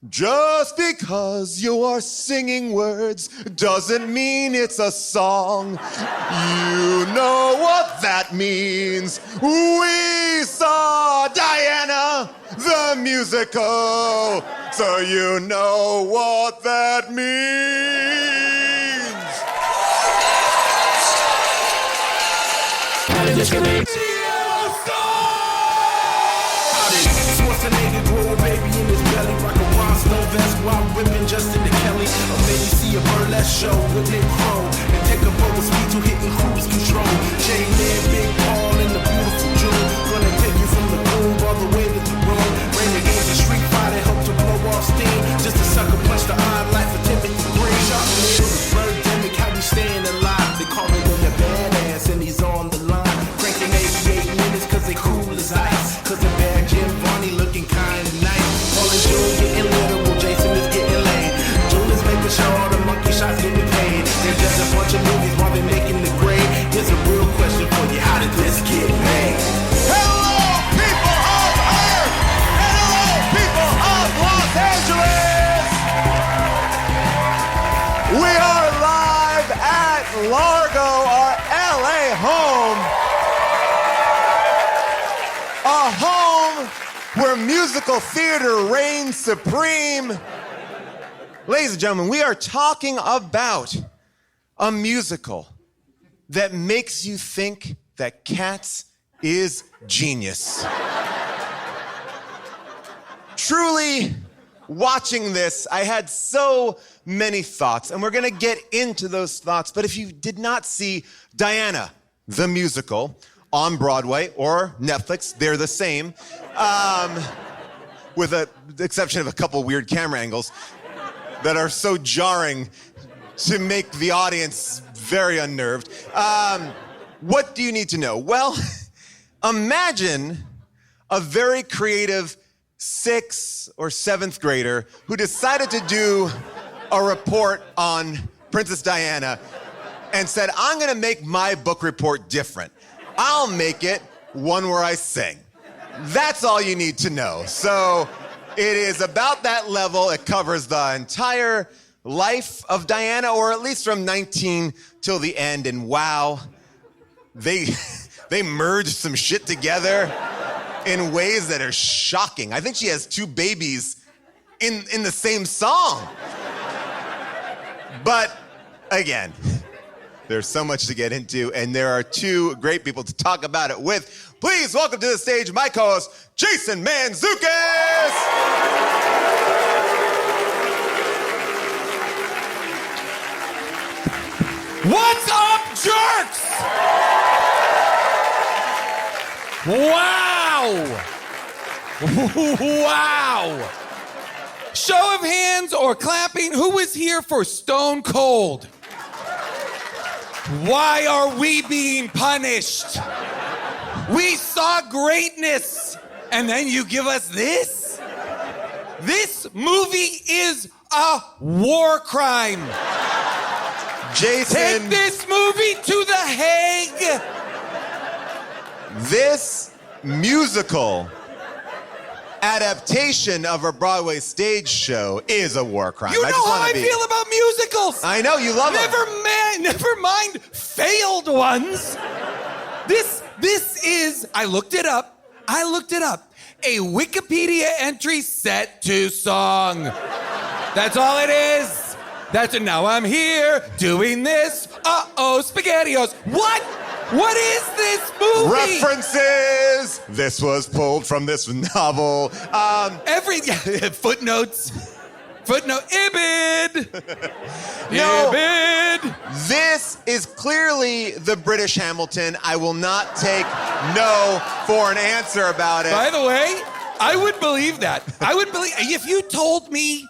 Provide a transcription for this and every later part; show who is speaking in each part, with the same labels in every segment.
Speaker 1: Just because you are singing words doesn't mean it's a song. You know what that means. We saw Diana, the musical, so you know what that means.
Speaker 2: Schwarzenegger grow a baby in his belly, rock a rhinestone vest while whipping Justin to Kelly. Or maybe see a burlesque show with Nick Crow and take a boat with speed to hitting cruise control. Jay Lynn, Big Paul, and the beautiful June. Gonna take you from the groove all the way to the room. Rain the games of Street Fighter, help to blow off steam. Just a sucker punch the odd life of Timothy Green. Sharp little birdemic, how we staying alive. They call him the badass and he's on the line. Cranking 88 minutes cause they cool as ice. Cause the bad Jim Varney looking kinda nice. Paul and June getting literal, Jason is getting laid. June is making sure all the monkey shots getting paid. There's just a bunch of movies while they're making the grade. Here's a real question for you, how did this get made?
Speaker 1: Hello, people of Earth! And hello, people of Los Angeles! We are live at Largo, our LA home. A home where musical theater reigns supreme. Ladies and gentlemen, we are talking about a musical that makes you think that Cats is genius. Truly, watching this, I had so many thoughts, and we're gonna get into those thoughts. But if you did not see Diana, the musical, on Broadway or Netflix, they're the same, with the exception of a couple weird camera angles that are so jarring to make the audience very unnerved. What do you need to know? Well, imagine a very creative 6th or 7th grader who decided to do a report on Princess Diana and said, I'm gonna make my book report different. I'll make it one where I sing. That's all you need to know. So it is about that level. It covers the entire life of Diana, or at least from 19 till the end. And wow, they merged some shit together in ways that are shocking. I think she has 2 babies in the same song. But again, there's so much to get into, and there are 2 great people to talk about it with. Please welcome to the stage my co-host, Jason Mantzoukas!
Speaker 3: What's up, jerks? Wow! Wow! Show of hands or clapping, who was here for Stone Cold? Why are we being punished? We saw greatness, and then you give us this? This movie is a war crime.
Speaker 1: Jason,
Speaker 3: Take this movie to The Hague.
Speaker 1: this musical adaptation of a Broadway stage show is a war crime.
Speaker 3: You know how I feel about musicals.
Speaker 1: I know, you love them.
Speaker 3: Never mind failed ones. This is, I looked it up, a Wikipedia entry set to song. That's all it is. Now I'm here doing this. Uh-oh, SpaghettiOs. What? What is this movie?
Speaker 1: References. This was pulled from this novel.
Speaker 3: Footnotes. Footnote. Ibid.
Speaker 1: No.
Speaker 3: Ibid.
Speaker 1: This is clearly the British Hamilton. I will not take no for an answer about it.
Speaker 3: By the way, I would believe that. I would believe if you told me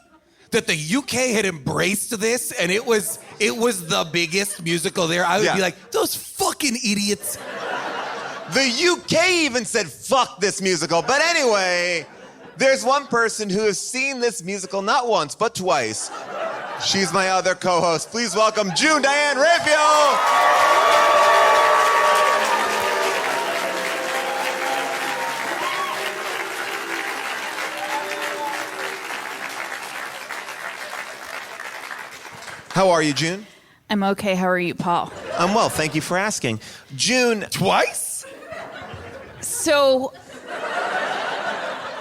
Speaker 3: that the UK had embraced this and it was the biggest musical there, I would be like, those fucking idiots.
Speaker 1: The UK even said, fuck this musical. But anyway, there's one person who has seen this musical not once, but twice. She's my other co-host. Please welcome June Diane Raphael. How are you, June?
Speaker 4: I'm okay. How are you, Paul?
Speaker 1: I'm well, thank you for asking. June,
Speaker 3: Twice?
Speaker 4: So,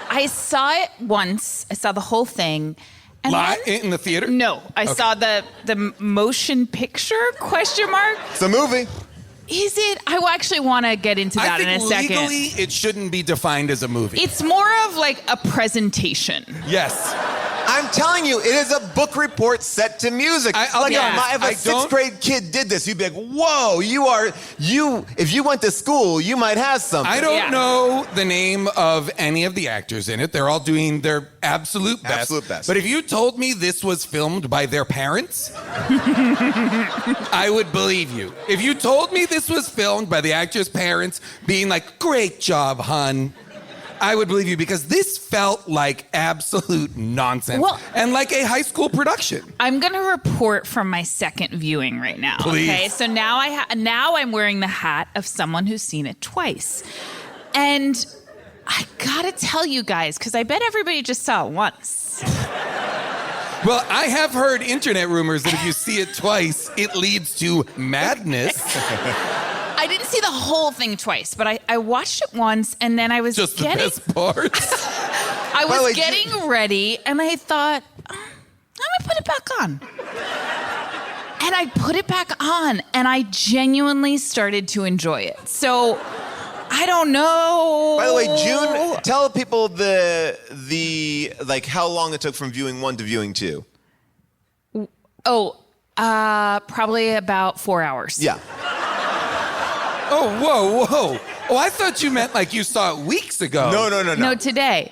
Speaker 4: I saw it once. I saw the whole thing. And
Speaker 3: Live
Speaker 4: then-
Speaker 3: in the theater?
Speaker 4: No, I saw the motion picture, question mark.
Speaker 1: it's a movie.
Speaker 4: Is it? I actually want to get into that
Speaker 3: I
Speaker 4: in a
Speaker 3: think
Speaker 4: second.
Speaker 3: legally it shouldn't be defined as a movie.
Speaker 4: It's more of like a presentation.
Speaker 3: Yes.
Speaker 1: I'm telling you, it is a book report set to music.
Speaker 3: I'll
Speaker 1: Like
Speaker 3: be honest,
Speaker 1: if a
Speaker 3: I
Speaker 1: sixth
Speaker 3: don't-
Speaker 1: grade kid did this, you'd be like, whoa, if you went to school, you might have something.
Speaker 3: I don't
Speaker 4: Yeah.
Speaker 3: know the name of any of the actors in it. They're all doing their absolute best.
Speaker 1: Absolute best.
Speaker 3: But if you told me this was filmed by their parents, I would believe you. If you told me this was filmed by the actors' parents being like, great job, hun, I would believe you because this felt like absolute nonsense
Speaker 4: Well-
Speaker 3: and like a high school production.
Speaker 4: I'm going to report from my second viewing right now.
Speaker 3: Please.
Speaker 4: Okay, so now now I'm wearing the hat of someone who's seen it twice, and I gotta tell you guys, because I bet everybody just saw it once.
Speaker 3: Well, I have heard internet rumors that if you see it twice, it leads to madness.
Speaker 4: I didn't see the whole thing twice, but I watched it once, and then I was
Speaker 3: Just the
Speaker 4: getting
Speaker 3: best parts.
Speaker 4: I
Speaker 1: By the way,
Speaker 4: was getting ready, and I thought, I'm gonna put it back on. And I put it back on, and I genuinely started to enjoy it. So, I don't know.
Speaker 1: By the way, June, tell people the like how long it took from viewing 1 to viewing 2.
Speaker 4: Oh, probably about 4 hours.
Speaker 1: Yeah.
Speaker 3: Oh, whoa. Oh, I thought you meant like you saw it weeks ago.
Speaker 1: No.
Speaker 4: No, today.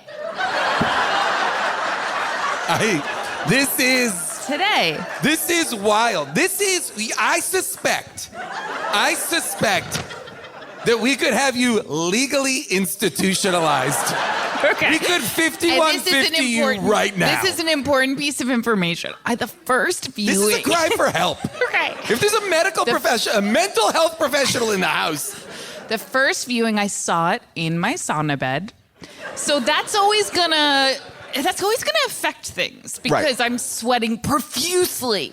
Speaker 3: This is wild. I suspect that we could have you legally institutionalized.
Speaker 4: Okay.
Speaker 3: We could
Speaker 4: And
Speaker 3: 5150 you right now.
Speaker 4: This is an important piece of information. The first
Speaker 3: This
Speaker 4: viewing.
Speaker 3: is a cry for help.
Speaker 4: Okay.
Speaker 3: If there's a a mental health professional in the house.
Speaker 4: The first viewing, I saw it in my sauna bed. So that's always gonna affect things because
Speaker 1: Right.
Speaker 4: I'm sweating profusely.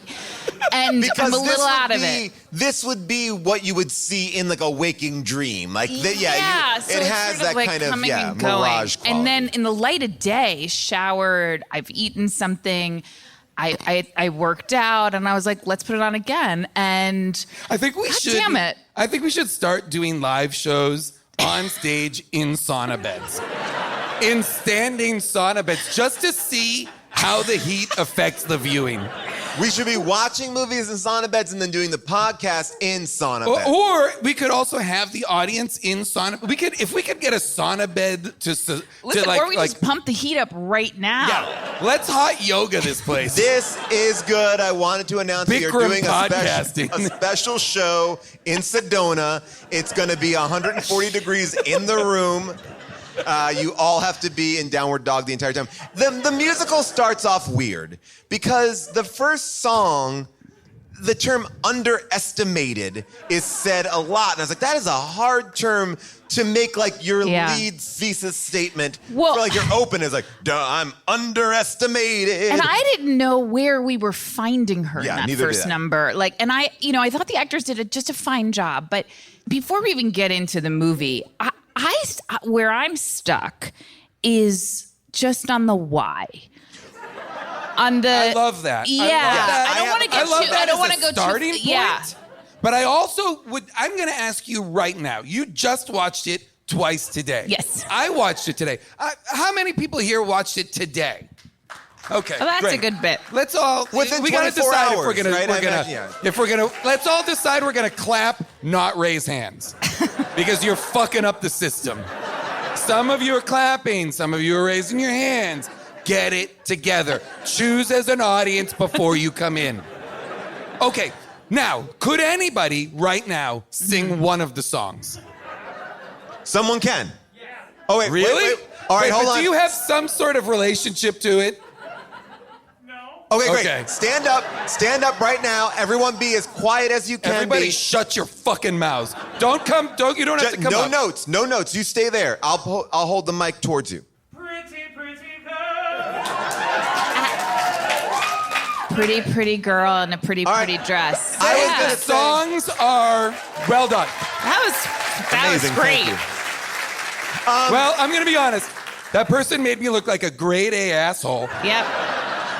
Speaker 4: And
Speaker 1: Because
Speaker 4: I'm a little out of it.
Speaker 1: This would be what you would see in like a waking dream. Like,
Speaker 4: So
Speaker 1: it has
Speaker 4: it's
Speaker 1: that
Speaker 4: sort of like
Speaker 1: kind of
Speaker 4: coming and going.
Speaker 1: mirage quality.
Speaker 4: And then in the light of day, showered, I've eaten something, I worked out, and I was like, let's put it on again. And
Speaker 3: I think we
Speaker 4: God
Speaker 3: should.
Speaker 4: damn it.
Speaker 3: I think we should start doing live shows on stage in sauna beds. In standing sauna beds, just to see how the heat affects the viewing.
Speaker 1: We should be watching movies in sauna beds and then doing the podcast in sauna beds.
Speaker 3: Or we could also have the audience in sauna. If we could get a sauna bed to
Speaker 4: listen,
Speaker 3: like,
Speaker 4: or we just pump the heat up right now.
Speaker 3: yeah, let's hot yoga this place.
Speaker 1: This is good. I wanted to announce that you're
Speaker 3: Bikram
Speaker 1: doing
Speaker 3: podcasting.
Speaker 1: a special show in Sedona. It's going to be 140 degrees in the room. You all have to be in downward dog the entire time. The musical starts off weird because the first song, the term underestimated is said a lot. And I was like, that is a hard term to make like your
Speaker 4: Yeah.
Speaker 1: lead thesis statement.
Speaker 4: Well-
Speaker 1: for like your open is like, duh, I'm underestimated.
Speaker 4: And I didn't know where we were finding her
Speaker 1: Yeah,
Speaker 4: in that
Speaker 1: neither
Speaker 4: first
Speaker 1: did I.
Speaker 4: number. And I thought the actors did just a fine job. But before we even get into the movie, where I'm stuck is just on the why. On the
Speaker 3: I love that.
Speaker 4: Yeah,
Speaker 3: I love that.
Speaker 4: I don't want to get
Speaker 3: I love
Speaker 4: too.
Speaker 3: that
Speaker 4: I don't
Speaker 3: as
Speaker 4: want
Speaker 3: a
Speaker 4: to go
Speaker 3: starting
Speaker 4: too.
Speaker 3: point.
Speaker 4: Yeah.
Speaker 3: But I also I'm going to ask you right now. You just watched it twice today.
Speaker 4: Yes.
Speaker 3: I watched it today. How many people here watched it today? Okay.
Speaker 4: Well, that's
Speaker 3: great.
Speaker 4: a good bit.
Speaker 3: Let's all
Speaker 1: Within
Speaker 3: we gotta
Speaker 1: 24
Speaker 3: decide
Speaker 1: hours,
Speaker 3: if we're gonna
Speaker 1: right? I imagine, yeah.
Speaker 3: if we're gonna let's all decide we're gonna clap, not raise hands. Because you're fucking up the system. Some of you are clapping, some of you are raising your hands. Get it together. Choose as an audience before you come in. Okay, now, could anybody right now sing one of the songs?
Speaker 1: Someone can. Oh, wait.
Speaker 3: Really?
Speaker 1: Wait. All right,
Speaker 3: Wait,
Speaker 1: hold
Speaker 3: but
Speaker 1: on.
Speaker 3: do you have some sort of relationship to it?
Speaker 1: Okay, great.
Speaker 3: Okay.
Speaker 1: Stand up right now. Everyone be as quiet as you can
Speaker 3: Everybody
Speaker 1: be.
Speaker 3: shut your fucking mouths. You don't have to come
Speaker 1: No
Speaker 3: up.
Speaker 1: notes. No notes. You stay there. I'll hold the mic towards you.
Speaker 5: Pretty, pretty girl.
Speaker 4: pretty girl in a pretty dress.
Speaker 1: I was
Speaker 4: Yeah.
Speaker 1: gonna
Speaker 3: The songs are well done.
Speaker 4: That
Speaker 1: Amazing,
Speaker 4: was great.
Speaker 1: thank you.
Speaker 3: Well, I'm going to be honest. That person made me look like a grade A asshole.
Speaker 4: Yep.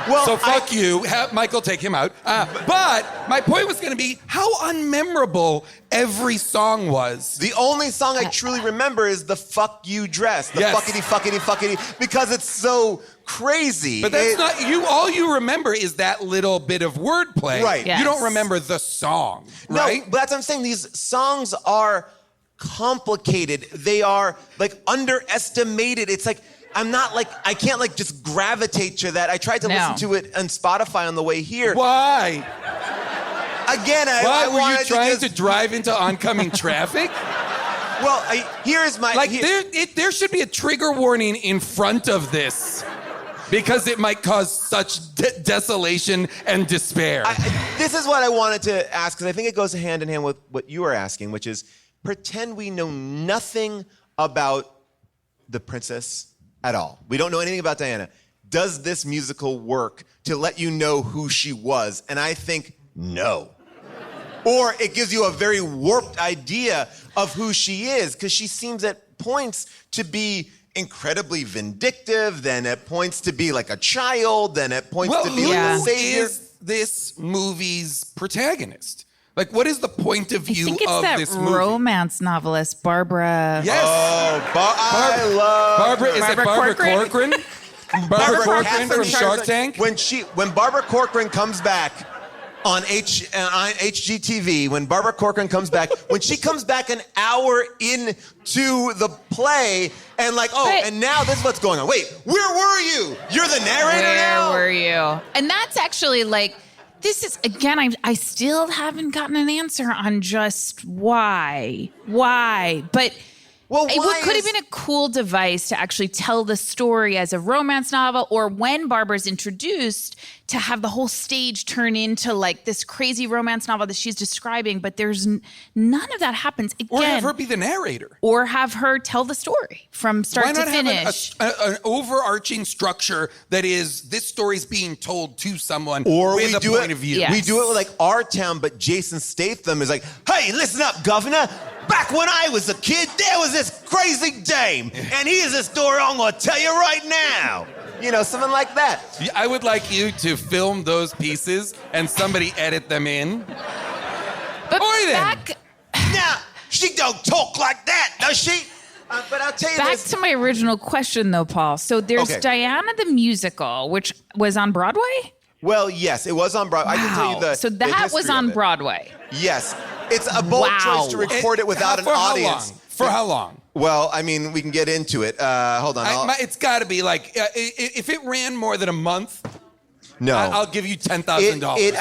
Speaker 1: Well,
Speaker 3: So fuck you. Have Michael take him out. But my point was going to be how unmemorable every song was.
Speaker 1: The only song I truly remember is the "Fuck You" dress, the
Speaker 3: Yes.
Speaker 1: fuckity, because it's so crazy.
Speaker 3: But that's not you. All you remember is that little bit of wordplay.
Speaker 1: Right.
Speaker 4: Yes.
Speaker 3: You don't remember the song, right?
Speaker 1: No, but that's what I'm saying. These songs are complicated. They are like underestimated. It's like I can't like just gravitate to that. I tried to listen to it on Spotify on the way here.
Speaker 3: Why?
Speaker 1: Again,
Speaker 3: Why
Speaker 1: I
Speaker 3: were
Speaker 1: wanted
Speaker 3: you trying
Speaker 1: to
Speaker 3: to drive into oncoming traffic?
Speaker 1: Well, here's my
Speaker 3: Like there should be a trigger warning in front of this because it might cause such desolation and despair.
Speaker 1: This is what I wanted to ask, because I think it goes hand in hand with what you are asking, which is pretend we know nothing about the princess at all. We don't know anything about Diana. Does this musical work to let you know who she was? And I think no. Or it gives you a very warped idea of who she is, because she seems at points to be incredibly vindictive, then at points to be like a child, then at points to be like a
Speaker 3: who
Speaker 1: savior.
Speaker 3: is this movie's protagonist? Like, what is the point of
Speaker 4: I
Speaker 3: view
Speaker 4: think it's
Speaker 3: of
Speaker 4: that
Speaker 3: this movie?
Speaker 4: romance novelist, Barbara.
Speaker 3: Yes.
Speaker 1: I love
Speaker 3: Barbara, is it
Speaker 4: Barbara
Speaker 3: Barbara
Speaker 4: Corcoran?
Speaker 3: Corcoran? Barbara Corcoran
Speaker 1: Catherine
Speaker 3: from Shark Tank?
Speaker 1: When Barbara Corcoran comes back on HGTV, when Barbara Corcoran comes back, when she comes back an hour into the play, and like, and now this is what's going on. Wait, where were you? You're the narrator now?
Speaker 4: Where were you? And that's actually like, this is, again, I still haven't gotten an answer on just why. But
Speaker 1: Well,
Speaker 4: it could have been a cool device to actually tell the story as a romance novel, or when Barbara's introduced, to have the whole stage turn into like this crazy romance novel that she's describing, but there's none of that happens. Again,
Speaker 3: Or have her be the narrator.
Speaker 4: or have her tell the story from start
Speaker 3: Why
Speaker 4: to
Speaker 3: not
Speaker 4: finish.
Speaker 3: have an overarching structure that is this story's being told to someone
Speaker 1: Or
Speaker 3: with
Speaker 1: we
Speaker 3: a
Speaker 1: do
Speaker 3: point
Speaker 1: it,
Speaker 3: of view?
Speaker 4: Yeah.
Speaker 1: we do it with like Our Town, but Jason Statham is like, hey, listen up, governor. Back when I was a kid, there was this crazy dame, and here's a story I'm gonna tell you right now. You know, something like that.
Speaker 3: I would like you to film those pieces and somebody edit them in.
Speaker 4: But
Speaker 3: Or then-
Speaker 4: back
Speaker 1: Now, she don't talk like that, does she? But I'll tell you
Speaker 4: Back
Speaker 1: this.
Speaker 4: to my original question, though, Paul. So there's
Speaker 1: Okay.
Speaker 4: Diana the musical, which was on Broadway.
Speaker 1: Well, yes, it was on Broadway. I can tell you the
Speaker 4: So
Speaker 1: the
Speaker 4: that was
Speaker 1: history
Speaker 4: on
Speaker 1: of it.
Speaker 4: Broadway.
Speaker 1: Yes. It's a bold
Speaker 4: Wow.
Speaker 1: choice to record it without an
Speaker 3: For how
Speaker 1: audience.
Speaker 3: long? For how long?
Speaker 1: Well, I mean, we can get into it. Hold on.
Speaker 3: It's got to be like, if it ran more than a month,
Speaker 1: No.
Speaker 3: I'll give you $10,000.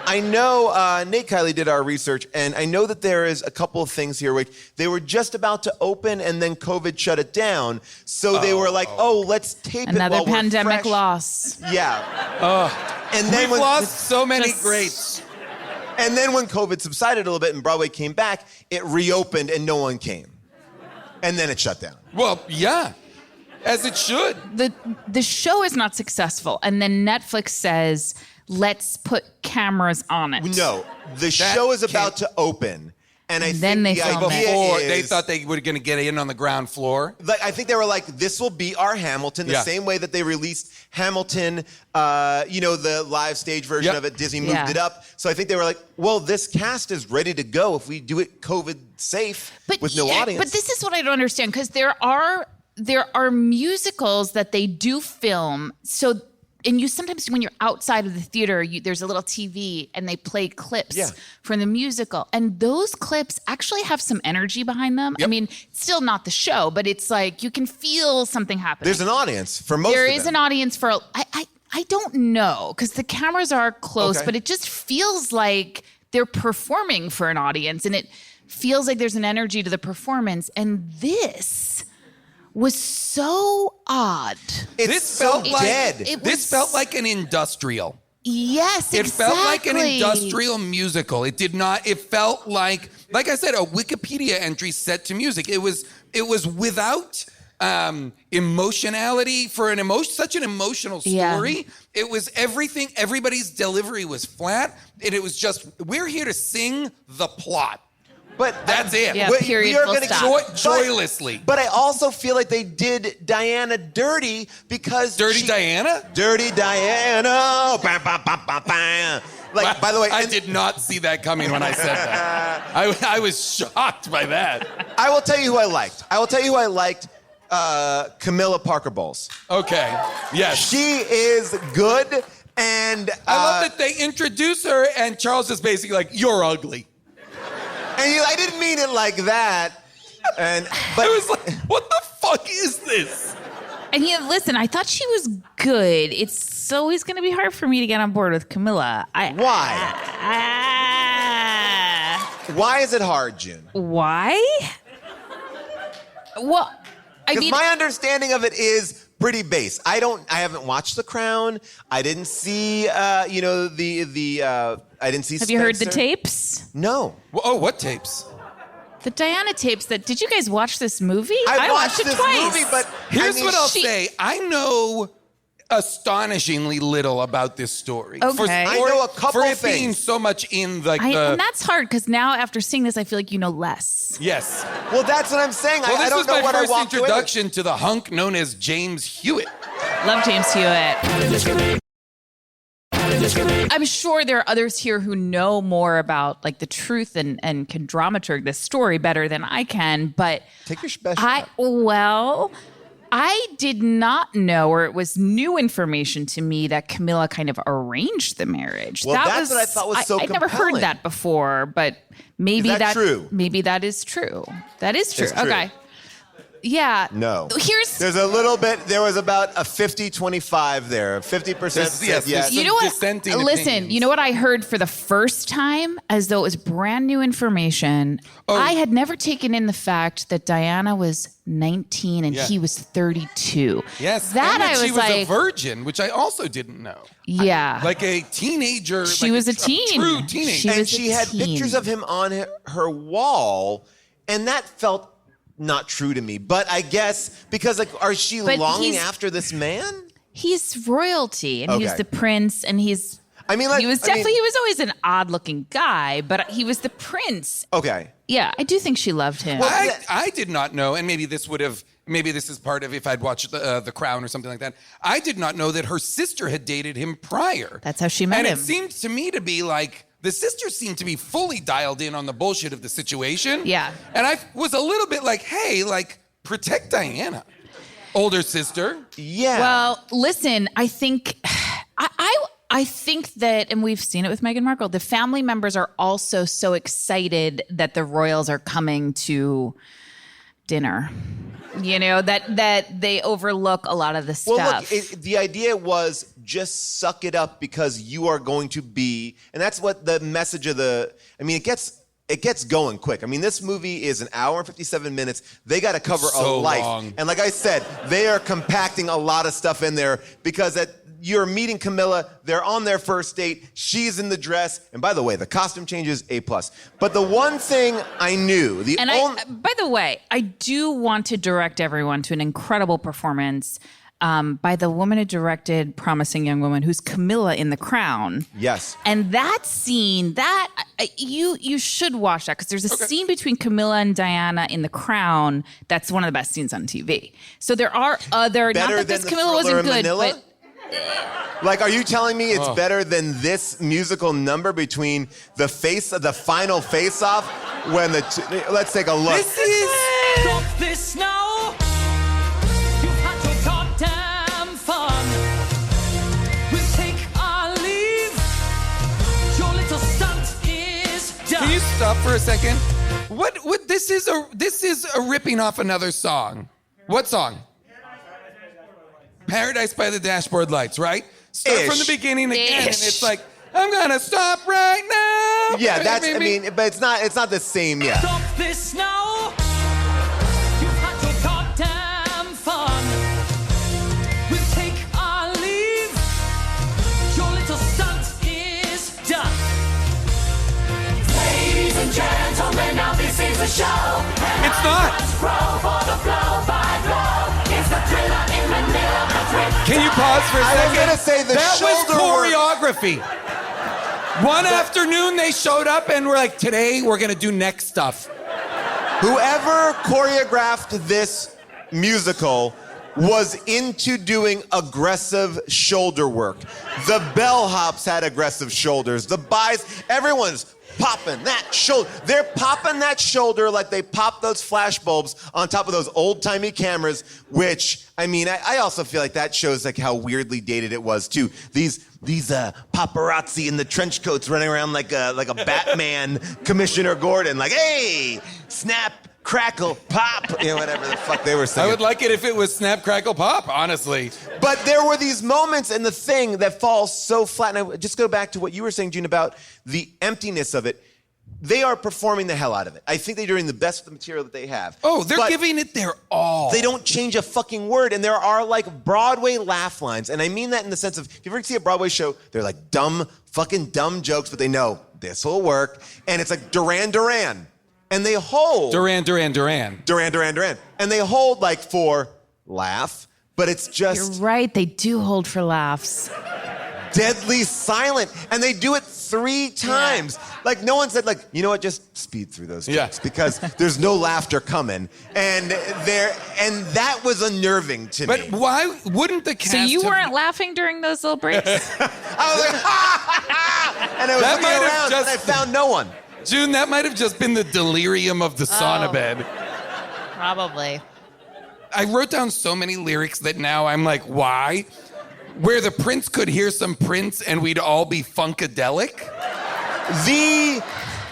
Speaker 1: I know Nate Kiley did our research, and I know that there is a couple of things here which they were just about to open, and then COVID shut it down. So they were like, let's tape it
Speaker 4: Another
Speaker 1: while we're
Speaker 4: pandemic
Speaker 1: fresh.
Speaker 4: loss.
Speaker 1: Yeah. And then
Speaker 3: We've lost so many
Speaker 4: just-
Speaker 3: greats.
Speaker 1: And then when COVID subsided a little bit and Broadway came back, it reopened and no one came. And then it shut down.
Speaker 3: Well, yeah, as it should.
Speaker 4: The show is not successful, and then Netflix says, let's put cameras on it.
Speaker 1: No, the show is about to open. And I
Speaker 4: Then
Speaker 1: think
Speaker 4: they
Speaker 1: the
Speaker 4: filmed it.
Speaker 1: idea
Speaker 3: Before
Speaker 1: is,
Speaker 3: they thought they were going to get in on the ground floor.
Speaker 1: like, I think they were like, this will be our Hamilton, the
Speaker 3: Yeah.
Speaker 1: same way that they released Hamilton, the live stage version
Speaker 3: Yep.
Speaker 1: of it. Disney moved
Speaker 4: Yeah.
Speaker 1: it up. So I think they were like, well, this cast is ready to go if we do it COVID safe with no audience.
Speaker 4: But this is what I don't understand, because there are musicals that they do film. So, and you sometimes when you're outside of the theater, there's a little TV and they play clips from the musical, and those clips actually have some energy behind them. I mean, it's still not the show, but it's like you can feel something happening.
Speaker 1: There's an audience for most
Speaker 4: There
Speaker 1: of
Speaker 4: is
Speaker 1: them.
Speaker 4: an audience for. I don't know, because the cameras are close,
Speaker 1: Okay.
Speaker 4: but it just feels like they're performing for an audience, and it feels like there's an energy to the performance. And this was so odd.
Speaker 1: It's
Speaker 3: This
Speaker 1: so
Speaker 3: felt like-
Speaker 1: dead.
Speaker 3: This felt like an industrial.
Speaker 4: Yes,
Speaker 3: It felt like an
Speaker 4: exactly.
Speaker 3: industrial musical. It did not. It felt like I said, a Wikipedia entry set to music. It was without emotionality for such an emotional story. It was everything. Everybody's delivery was flat, and it was just, we're here to sing the plot.
Speaker 1: But
Speaker 3: That's it.
Speaker 4: Yeah,
Speaker 1: we
Speaker 4: period,
Speaker 1: are
Speaker 4: full
Speaker 1: gonna
Speaker 4: stop.
Speaker 3: Joylessly.
Speaker 1: But I also feel like they did Diana dirty because
Speaker 3: Dirty Diana?
Speaker 1: Dirty Diana. Bam, bam, bam, bam, bam. Like, by the way,
Speaker 3: I did not see that coming when I said that. I was shocked by that.
Speaker 1: I will tell you who I liked. Camilla Parker Bowles.
Speaker 3: Okay. Yes.
Speaker 1: She is good, and
Speaker 3: I love that they introduce her, and Charles is basically like, "You're ugly."
Speaker 1: I didn't mean it like that. But
Speaker 3: I was like, "What the fuck is this?"
Speaker 4: And listen, I thought she was good. It's always going to be hard for me to get on board with Camilla.
Speaker 1: Why? Why is it hard, June?
Speaker 4: Why? Well, I
Speaker 1: Because
Speaker 4: mean,
Speaker 1: my understanding of it is pretty base. I haven't watched The Crown. I didn't see, I didn't see.
Speaker 4: have you heard the
Speaker 1: Spencer.
Speaker 4: tapes?
Speaker 1: No.
Speaker 3: Oh, what tapes?
Speaker 4: The Diana tapes. Did you guys watch this movie?
Speaker 1: I watched
Speaker 4: it
Speaker 1: this
Speaker 4: twice.
Speaker 1: movie, but
Speaker 3: Here's what I'll
Speaker 4: she-
Speaker 3: say. I know astonishingly little about this story.
Speaker 4: Okay.
Speaker 1: I know a couple
Speaker 3: for it being
Speaker 1: things.
Speaker 3: so much in like
Speaker 4: And that's hard because now after seeing this, I feel like you know less.
Speaker 3: yes.
Speaker 1: Well, that's what I'm saying.
Speaker 3: Well,
Speaker 1: I
Speaker 3: this
Speaker 1: don't
Speaker 3: was
Speaker 1: know
Speaker 3: my
Speaker 1: what
Speaker 3: first
Speaker 1: I walked away with.
Speaker 3: introduction to the hunk known as James Hewitt.
Speaker 4: Love James Hewitt. I'm sure there are others here who know more about like the truth and can dramaturg this story better than I can, but
Speaker 1: Take your special.
Speaker 4: I did not know, or it was new information to me, that Camilla kind of arranged the marriage.
Speaker 1: Well, that's what I thought was so
Speaker 4: I'd never heard
Speaker 1: compelling.
Speaker 4: that before, but maybe
Speaker 1: Is that true?
Speaker 4: Maybe that is true. That is true.
Speaker 1: It's true.
Speaker 4: Okay. Yeah.
Speaker 1: No.
Speaker 4: There's
Speaker 1: a little bit. There was about a 50-25 there. 50% said
Speaker 3: Yes,
Speaker 1: yes.
Speaker 4: you know what?
Speaker 3: dissenting
Speaker 4: Listen,
Speaker 3: opinions.
Speaker 4: you know what I heard for the first time, as though it was brand new information.
Speaker 3: Oh.
Speaker 4: I had never taken in the fact that Diana was 19 and
Speaker 3: Yeah.
Speaker 4: he was 32.
Speaker 3: Yes.
Speaker 4: that
Speaker 3: and
Speaker 4: I was
Speaker 3: she was a
Speaker 4: like,
Speaker 3: virgin, which I also didn't know.
Speaker 4: yeah,
Speaker 3: Like a teenager.
Speaker 4: She
Speaker 3: like
Speaker 4: was a teen.
Speaker 3: true teenager.
Speaker 4: She
Speaker 1: And
Speaker 4: was
Speaker 1: she
Speaker 4: a
Speaker 1: had
Speaker 4: teen.
Speaker 1: pictures of him on her wall, and that felt not true to me. But I guess because are she
Speaker 4: But
Speaker 1: longing
Speaker 4: he's-
Speaker 1: after this man?
Speaker 4: He's royalty, and he's
Speaker 1: Okay.
Speaker 4: the prince, and he's.
Speaker 1: I mean, like,
Speaker 4: he was definitely. He was always an odd-looking guy, but he was the prince.
Speaker 1: Okay.
Speaker 4: Yeah, I do think she loved him.
Speaker 3: I did not know, and maybe this is part of if I'd watched the Crown or something like that. I did not know that her sister had dated him prior.
Speaker 4: That's how she met
Speaker 3: and
Speaker 4: him.
Speaker 3: it seemed to me to be like the sister seemed to be fully dialed in on the bullshit of the situation.
Speaker 4: Yeah.
Speaker 3: And I was a little bit like, hey, like protect Diana, older sister.
Speaker 1: Yeah.
Speaker 4: Well, listen, I think I think that, and we've seen it with Meghan Markle, the family members are also so excited that the royals are coming to dinner. You know, that they overlook a lot of the stuff.
Speaker 1: Well, look, the idea was just suck it up because you are going to be, and that's what the message of it gets going quick. I mean, this movie is an hour and 57 minutes. They got to cover
Speaker 3: So
Speaker 1: a life.
Speaker 3: long.
Speaker 1: And like I said, they are compacting a lot of stuff in there because you're meeting Camilla. They're on their first date. She's in the dress. And by the way, the costume changes A+. But the one thing I knew,
Speaker 4: by the way, I do want to direct everyone to an incredible performance by the woman who directed Promising Young Woman, who's Camilla in The Crown.
Speaker 1: Yes.
Speaker 4: And that scene, you should watch that because there's a scene between Camilla and Diana in The Crown that's one of the best scenes on TV. So there are other, not
Speaker 1: Better
Speaker 4: that
Speaker 1: than
Speaker 4: this
Speaker 1: the
Speaker 4: Camilla
Speaker 1: Thriller
Speaker 4: wasn't
Speaker 1: in
Speaker 4: good,
Speaker 1: Manila?
Speaker 4: but
Speaker 1: Like, are you telling me it's better than this musical number between the final face-off when let's take a look.
Speaker 5: This is. Stop this now. You've had your goddamn fun. We'll take our leave. Your little stunt is done.
Speaker 3: Can you stop for a second? What this is a ripping off another song. What song? Paradise by the Dashboard Lights, right? Start from the
Speaker 1: Ish.
Speaker 3: beginning again, and
Speaker 4: Ish.
Speaker 3: it's like, I'm gonna stop right now.
Speaker 1: Yeah,
Speaker 3: Maybe.
Speaker 1: but it's not the same, yeah.
Speaker 5: Stop this now. You've had your goddamn fun. We'll take our leave. Your little stunt is done. Ladies and gentlemen, now this is a show.
Speaker 3: It's not.
Speaker 5: Roll for the flow by blow. It's the thriller in Manila.
Speaker 3: Can you pause for a
Speaker 1: I was
Speaker 3: second?
Speaker 1: gonna say the
Speaker 3: that was
Speaker 1: shoulder work.
Speaker 3: choreography. One afternoon they showed up and we're like, today we're gonna do neck stuff.
Speaker 1: Whoever choreographed this musical was into doing aggressive shoulder work. The bellhops had aggressive shoulders. The buys, everyone's popping that shoulder. They're popping that shoulder like they pop those flash bulbs on top of those old-timey cameras, which, I mean, I also feel like that shows like how weirdly dated it was too. These paparazzi in the trench coats running around like a Batman Commissioner Gordon, like, hey, snap, crackle, pop, whatever the fuck they were saying.
Speaker 3: I would like it if it was snap, crackle, pop, honestly.
Speaker 1: But there were these moments in the thing that falls so flat. And I just go back to what you were saying, June, about the emptiness of it. They are performing the hell out of it. I think they're doing the best with the material that they have.
Speaker 3: Oh, they're
Speaker 1: But
Speaker 3: giving it their all.
Speaker 1: they don't change a fucking word. And there are like Broadway laugh lines. And I mean that in the sense of, if you ever see a Broadway show, they're like fucking dumb jokes, but they know this will work. And it's like Duran Duran. And they hold.
Speaker 3: Duran.
Speaker 1: And they hold like for laugh, but it's just
Speaker 4: You're right. They do hold for laughs.
Speaker 1: deadly silent. And they do it 3 times. Like no one said like, you know what, just speed through those jokes because there's no laughter coming. And that was unnerving to me.
Speaker 3: But why wouldn't the cast
Speaker 4: So you
Speaker 3: have-
Speaker 4: weren't laughing during those little breaks?
Speaker 1: I was like, ha, ha, ha! And I was
Speaker 3: That
Speaker 1: looking
Speaker 3: might have
Speaker 1: around
Speaker 3: just-
Speaker 1: and I found no one.
Speaker 3: June, that might have just been the delirium of the sauna bed.
Speaker 6: Probably.
Speaker 3: I wrote down so many lyrics that now I'm like, why? Where the Prince could hear some Prince and we'd all be funkadelic?
Speaker 1: The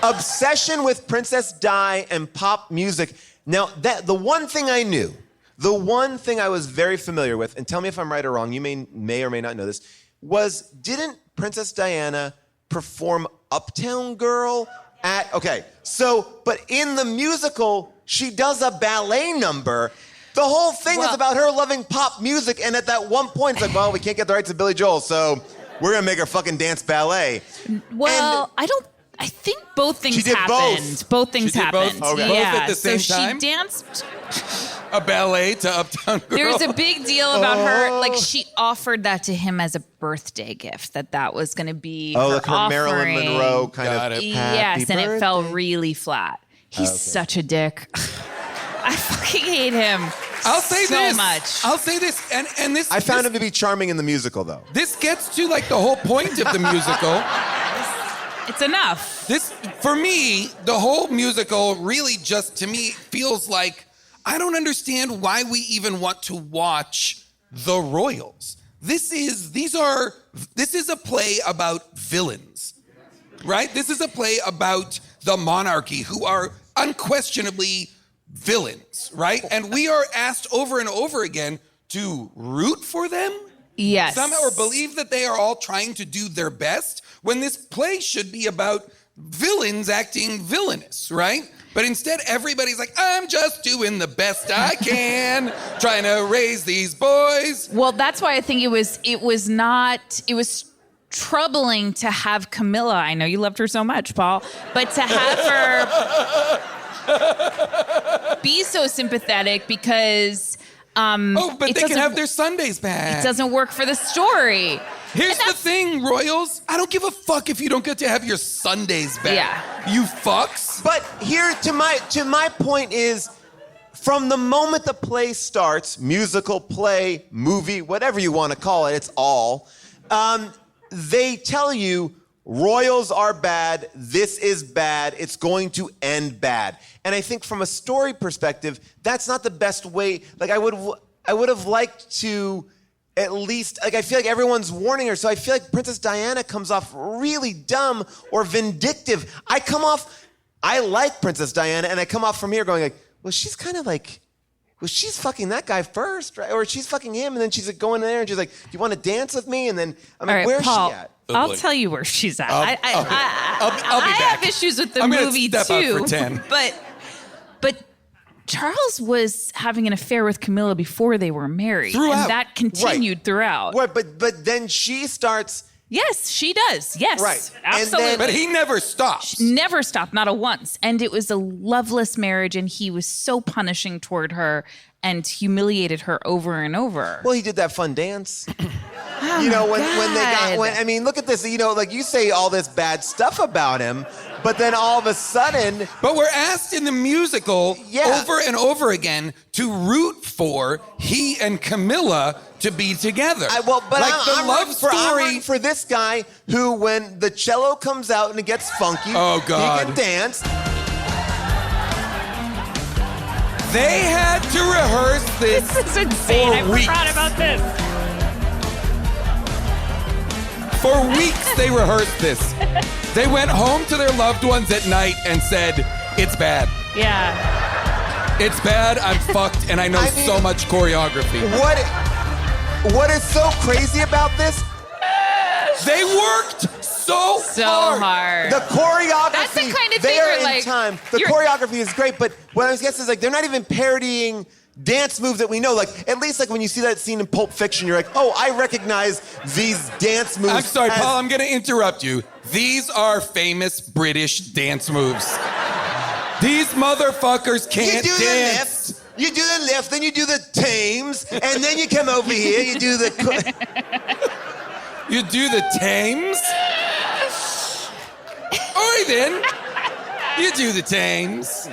Speaker 1: obsession with Princess Di and pop music. Now, the one thing I knew, the one thing I was very familiar with, and tell me if I'm right or wrong, you may or may not know this, was didn't Princess Diana perform Uptown Girl but in the musical, she does a ballet number. The whole thing is about her loving pop music, and at that one point, it's like, well, we can't get the rights to Billy Joel, so we're gonna make her fucking dance ballet.
Speaker 4: Well, I think both things
Speaker 1: She did
Speaker 4: happened. Both things
Speaker 3: She did both?
Speaker 4: happened.
Speaker 3: Okay. Both
Speaker 4: Yeah.
Speaker 3: at the same
Speaker 4: so
Speaker 3: time?
Speaker 4: she danced.
Speaker 3: A ballet to Uptown Girl.
Speaker 4: There's a big deal about her. Like she offered that to him as a birthday gift. That was going to be her
Speaker 1: Like her Marilyn
Speaker 4: offering.
Speaker 1: Monroe kind
Speaker 3: Got
Speaker 1: of.
Speaker 3: it.
Speaker 4: Yes, and it fell
Speaker 1: birthday.
Speaker 4: really flat. He's such a dick. I fucking hate him.
Speaker 3: I'll say
Speaker 4: so
Speaker 3: this.
Speaker 4: much.
Speaker 3: I'll say this, and this.
Speaker 1: I found him to be charming in the musical, though.
Speaker 3: This gets to like the whole point of the musical.
Speaker 4: It's enough.
Speaker 3: This, for me, the whole musical really just, to me, feels like I don't understand why we even want to watch The Royals. This is a play about villains, right? This is a play about the monarchy who are unquestionably villains, right? And we are asked over and over again to root for them?
Speaker 4: Yes.
Speaker 3: Somehow, or believe that they are all trying to do their best when this play should be about villains acting villainous, right? But instead, everybody's like, I'm just doing the best I can, trying to raise these boys.
Speaker 4: Well, that's why I think it was troubling to have Camilla. I know you loved her so much, Paul, but to have her be so sympathetic because
Speaker 3: But they can have their Sundays back.
Speaker 4: it doesn't work for the story.
Speaker 3: Here's the thing, Royals. I don't give a fuck if you don't get to have your Sundays back.
Speaker 4: Yeah.
Speaker 3: You fucks.
Speaker 1: But here, to my point is, from the moment the play starts, musical, play, movie, whatever you want to call it, it's all, they tell you, royals are bad, this is bad, it's going to end bad. And I think from a story perspective, that's not the best way. Like, I would have liked to at least, like, I feel like everyone's warning her, so I feel like Princess Diana comes off really dumb or vindictive. I like Princess Diana, and I come off from here going like, well, she's kind of like, well, she's fucking that guy first, right? Or she's fucking him, and then she's like going in there and she's like, do you want to dance with me? And then I'm like,
Speaker 4: All right,
Speaker 1: where's
Speaker 4: Paul,
Speaker 1: she at?
Speaker 4: I'll tell you where she's at.
Speaker 3: I'll be
Speaker 4: I
Speaker 3: back.
Speaker 4: have issues with the
Speaker 3: I'm gonna
Speaker 4: movie
Speaker 3: step out
Speaker 4: too.
Speaker 3: for 10.
Speaker 4: But Charles was having an affair with Camilla before they were married,
Speaker 3: Throughout.
Speaker 4: and that continued throughout.
Speaker 1: Right, but then she starts.
Speaker 4: Yes, she does. Yes,
Speaker 1: Right. And then-
Speaker 4: absolutely.
Speaker 3: But he never stops.
Speaker 4: Never stopped, not a once. And it was a loveless marriage, and he was so punishing toward her. and humiliated her over and over.
Speaker 1: Well, he did that fun dance.
Speaker 4: Oh
Speaker 1: You know,
Speaker 4: my
Speaker 1: when they got,
Speaker 4: God.
Speaker 1: I mean, look at this. You know, like you say all this bad stuff about him, but then all of a sudden,
Speaker 3: But we're asked in the musical
Speaker 1: Yeah.
Speaker 3: over and over again to root for he and Camilla to be together.
Speaker 1: I'm rooting for this guy who, when the cello comes out and it gets funky,
Speaker 3: Oh, God.
Speaker 1: he can dance.
Speaker 3: They had to rehearse this.
Speaker 4: This is insane. I
Speaker 3: For weeks.
Speaker 4: forgot about this.
Speaker 3: For weeks, they rehearsed this. They went home to their loved ones at night and said, "It's bad.
Speaker 4: Yeah.
Speaker 3: It's bad. I'm fucked, and I know
Speaker 1: I mean-
Speaker 3: so much choreography."
Speaker 1: What is so crazy about this?
Speaker 3: They worked so
Speaker 4: hard.
Speaker 1: The choreography.
Speaker 4: That's the kind of
Speaker 1: they
Speaker 4: thing
Speaker 1: are
Speaker 4: where,
Speaker 1: in
Speaker 4: like,
Speaker 1: time. The
Speaker 4: you're-
Speaker 1: choreography is great, but what I was guessing is like they're not even parodying dance moves that we know. Like at least like when you see that scene in Pulp Fiction, you're like, oh, I recognize these dance moves.
Speaker 3: I'm sorry,
Speaker 1: as-
Speaker 3: Paul, I'm going to interrupt you. These are famous British dance moves. These motherfuckers
Speaker 1: You
Speaker 3: can't
Speaker 1: do the
Speaker 3: dance.
Speaker 1: lift. You do the lift, then you do the Thames, and then you come over here. You do the.
Speaker 3: You do the Thames? Alright then. You do the Thames.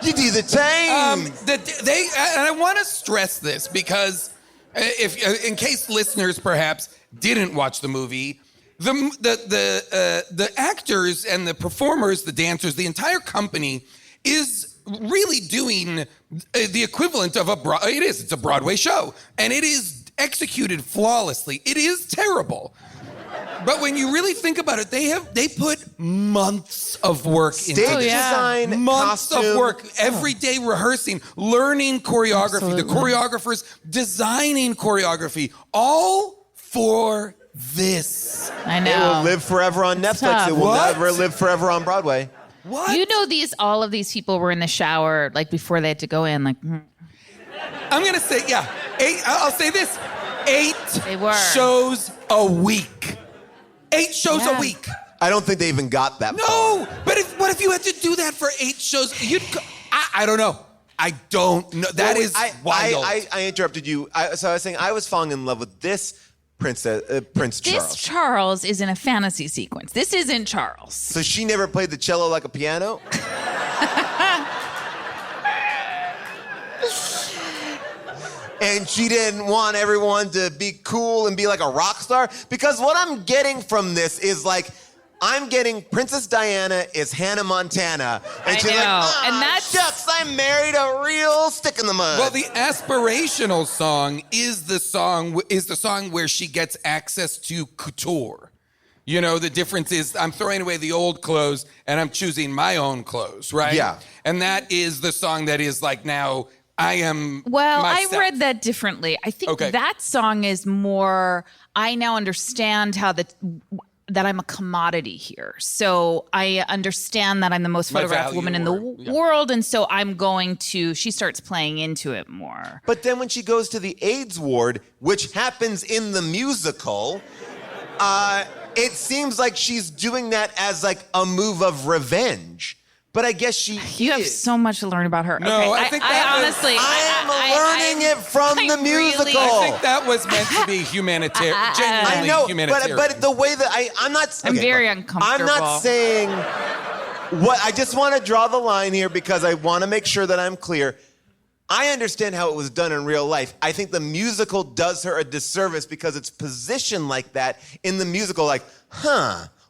Speaker 1: You do the Thames.
Speaker 3: And I want to stress this because, in case listeners perhaps didn't watch the movie, the actors and the performers, the dancers, the entire company is really doing the equivalent of it's a Broadway show, and it is executed flawlessly. It is terrible. But when you really think about it, they put months of work into
Speaker 1: Stage
Speaker 3: this.
Speaker 1: design,
Speaker 3: Months
Speaker 1: costume.
Speaker 3: of work, every day rehearsing, learning choreography, the choreographers designing choreography, all for this.
Speaker 4: I
Speaker 1: It
Speaker 4: know.
Speaker 1: will live forever on Netflix.
Speaker 4: tough.
Speaker 1: It will
Speaker 3: What?
Speaker 1: never live forever on Broadway.
Speaker 3: What?
Speaker 4: You know, all of these people were in the shower like before they had to go in. Like,
Speaker 3: I'm gonna say, yeah, 8. I'll say this: 8
Speaker 4: They were.
Speaker 3: shows a week. 8 shows
Speaker 4: Yeah.
Speaker 3: a week.
Speaker 1: I don't think they even got that far.
Speaker 3: No, but what if you had to do that for 8 shows? I don't know. I don't know. That is wild.
Speaker 1: I interrupted you. So I was saying I was falling in love with this Prince
Speaker 4: this
Speaker 1: Charles.
Speaker 4: Charles is in a fantasy sequence. This isn't Charles.
Speaker 1: So she never played the cello like a piano? And she didn't want everyone to be cool and be like a rock star? Because what I'm getting from this is like, I'm getting Princess Diana is Hannah Montana. And
Speaker 4: I
Speaker 1: she's like,
Speaker 4: know.
Speaker 1: ah,
Speaker 4: And that's-
Speaker 1: shucks, I married a real stick in the mud.
Speaker 3: Well, the aspirational song is the song where she gets access to couture. You know, the difference is I'm throwing away the old clothes and I'm choosing my own clothes, right?
Speaker 1: Yeah.
Speaker 3: And that is the song that is like now I am
Speaker 4: Well,
Speaker 3: myself.
Speaker 4: I read that differently. I think
Speaker 3: Okay.
Speaker 4: that song is more, I now understand that I'm a commodity here. So I understand that I'm the most
Speaker 3: My
Speaker 4: photographed
Speaker 3: value
Speaker 4: woman in the
Speaker 3: or- yeah.
Speaker 4: world. And so I'm going to, she starts playing into it more.
Speaker 1: But then when she goes to the AIDS ward, which happens in the musical, it seems like she's doing that as like a move of revenge. But I guess she
Speaker 4: You have
Speaker 1: is.
Speaker 4: so much to learn about her.
Speaker 3: No,
Speaker 4: okay.
Speaker 3: I think that was-
Speaker 4: honestly,
Speaker 1: I am learning it from the musical.
Speaker 3: I think that was meant to be humanitarian.
Speaker 1: I
Speaker 3: Genuinely
Speaker 1: know,
Speaker 3: humanitarian.
Speaker 1: but the way that I'm not.
Speaker 4: I'm very
Speaker 1: look,
Speaker 4: uncomfortable.
Speaker 1: I'm not saying what. I just want to draw the line here because I want to make sure that I'm clear. I understand how it was done in real life. I think the musical does her a disservice because it's positioned like that in the musical. Like,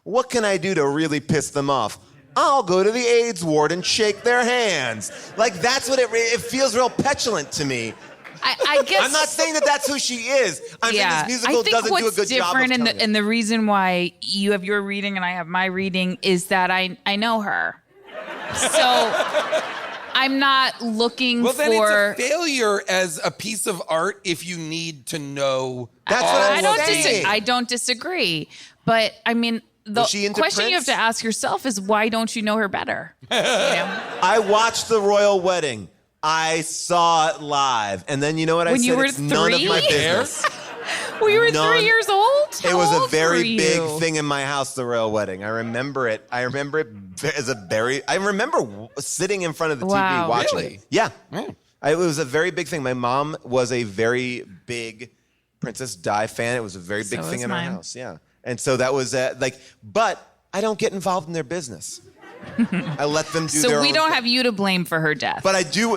Speaker 1: what can I do to really piss them off? I'll go to the AIDS ward and shake their hands. Like that's what it feels real petulant to me.
Speaker 4: I guess
Speaker 1: I'm not saying that that's who she is. I'm saying this musical
Speaker 4: I think
Speaker 1: doesn't
Speaker 4: what's
Speaker 1: do a good job of
Speaker 4: different,
Speaker 1: telling it.
Speaker 4: and the reason why you have your reading and I have my reading is that I know her, so I'm not looking
Speaker 3: well, then
Speaker 4: for.
Speaker 3: it's a failure as a piece of art if you need to know.
Speaker 1: That's
Speaker 3: all
Speaker 1: what I'm
Speaker 4: I don't
Speaker 1: saying.
Speaker 4: disagree. I don't disagree, but I mean. The
Speaker 1: Was she into
Speaker 4: question you have
Speaker 1: Prince?
Speaker 4: to ask yourself is why don't you know her better? You know?
Speaker 1: I watched the royal wedding. I saw it live, and then you know what I
Speaker 4: When
Speaker 1: said?
Speaker 4: you were
Speaker 1: It's none of my
Speaker 4: 3?
Speaker 1: business.
Speaker 4: We were
Speaker 1: None-
Speaker 4: 3 years old.
Speaker 1: It
Speaker 4: How
Speaker 1: was a
Speaker 4: old
Speaker 1: very
Speaker 4: were you?
Speaker 1: big thing in my house, the royal wedding. I remember it. I remember it as a very. I remember sitting in front of the
Speaker 4: Wow.
Speaker 1: TV watching
Speaker 3: Really?
Speaker 1: it. Yeah.
Speaker 3: Yeah.
Speaker 1: It was a very big thing. My mom was a very big Princess Di fan. It was a very big
Speaker 4: So
Speaker 1: thing
Speaker 4: was
Speaker 1: in our
Speaker 4: mine.
Speaker 1: house. Yeah. And so that was but I don't get involved in their business. I let them do their
Speaker 4: So
Speaker 1: own
Speaker 4: we don't
Speaker 1: thing.
Speaker 4: have you to blame for her death.
Speaker 1: But I do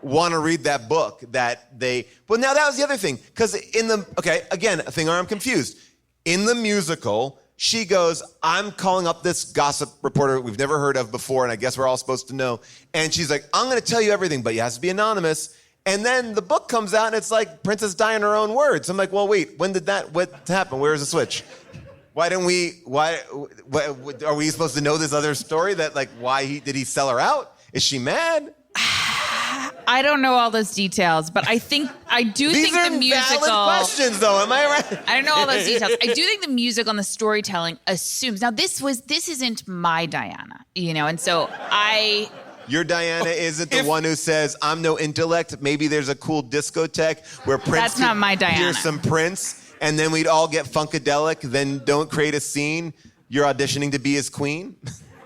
Speaker 1: want to read that book that they. Well, now that was the other thing, because again, a thing where I'm confused. In the musical, she goes, "I'm calling up this gossip reporter we've never heard of before, and I guess we're all supposed to know." And she's like, "I'm going to tell you everything, but you have to be anonymous." And then the book comes out, and it's like Princess Di in her own words. I'm like, well, wait, when did what happened? Where's the switch? Why are we supposed to know this other story that did he sell her out? Is she mad?
Speaker 4: I don't know all those details, but I do think the musical.
Speaker 1: Valid questions, though. Am I right?
Speaker 4: I don't know all those details. I do think the music on the storytelling assumes. Now, this isn't my Diana, and so
Speaker 1: Your Diana isn't the one who says, "I'm no intellect. Maybe there's a cool discotheque where Prince
Speaker 4: That's not my Diana.
Speaker 1: hear some Prince, and then we'd all get funkadelic. Then don't create a scene. You're auditioning to be his queen."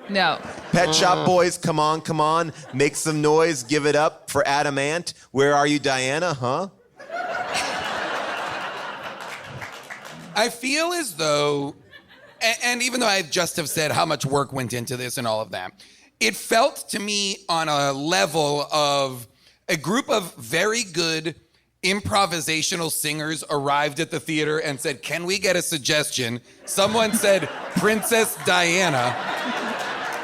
Speaker 4: No.
Speaker 1: Pet Shop Boys, come on, make some noise, give it up for Adam Ant. Where are you, Diana? Huh?
Speaker 3: I feel as though, and even though I just have said how much work went into this and all of that, it felt to me on a level of a group of very good improvisational singers arrived at the theater and said, "Can we get a suggestion?" Someone said, "Princess Diana."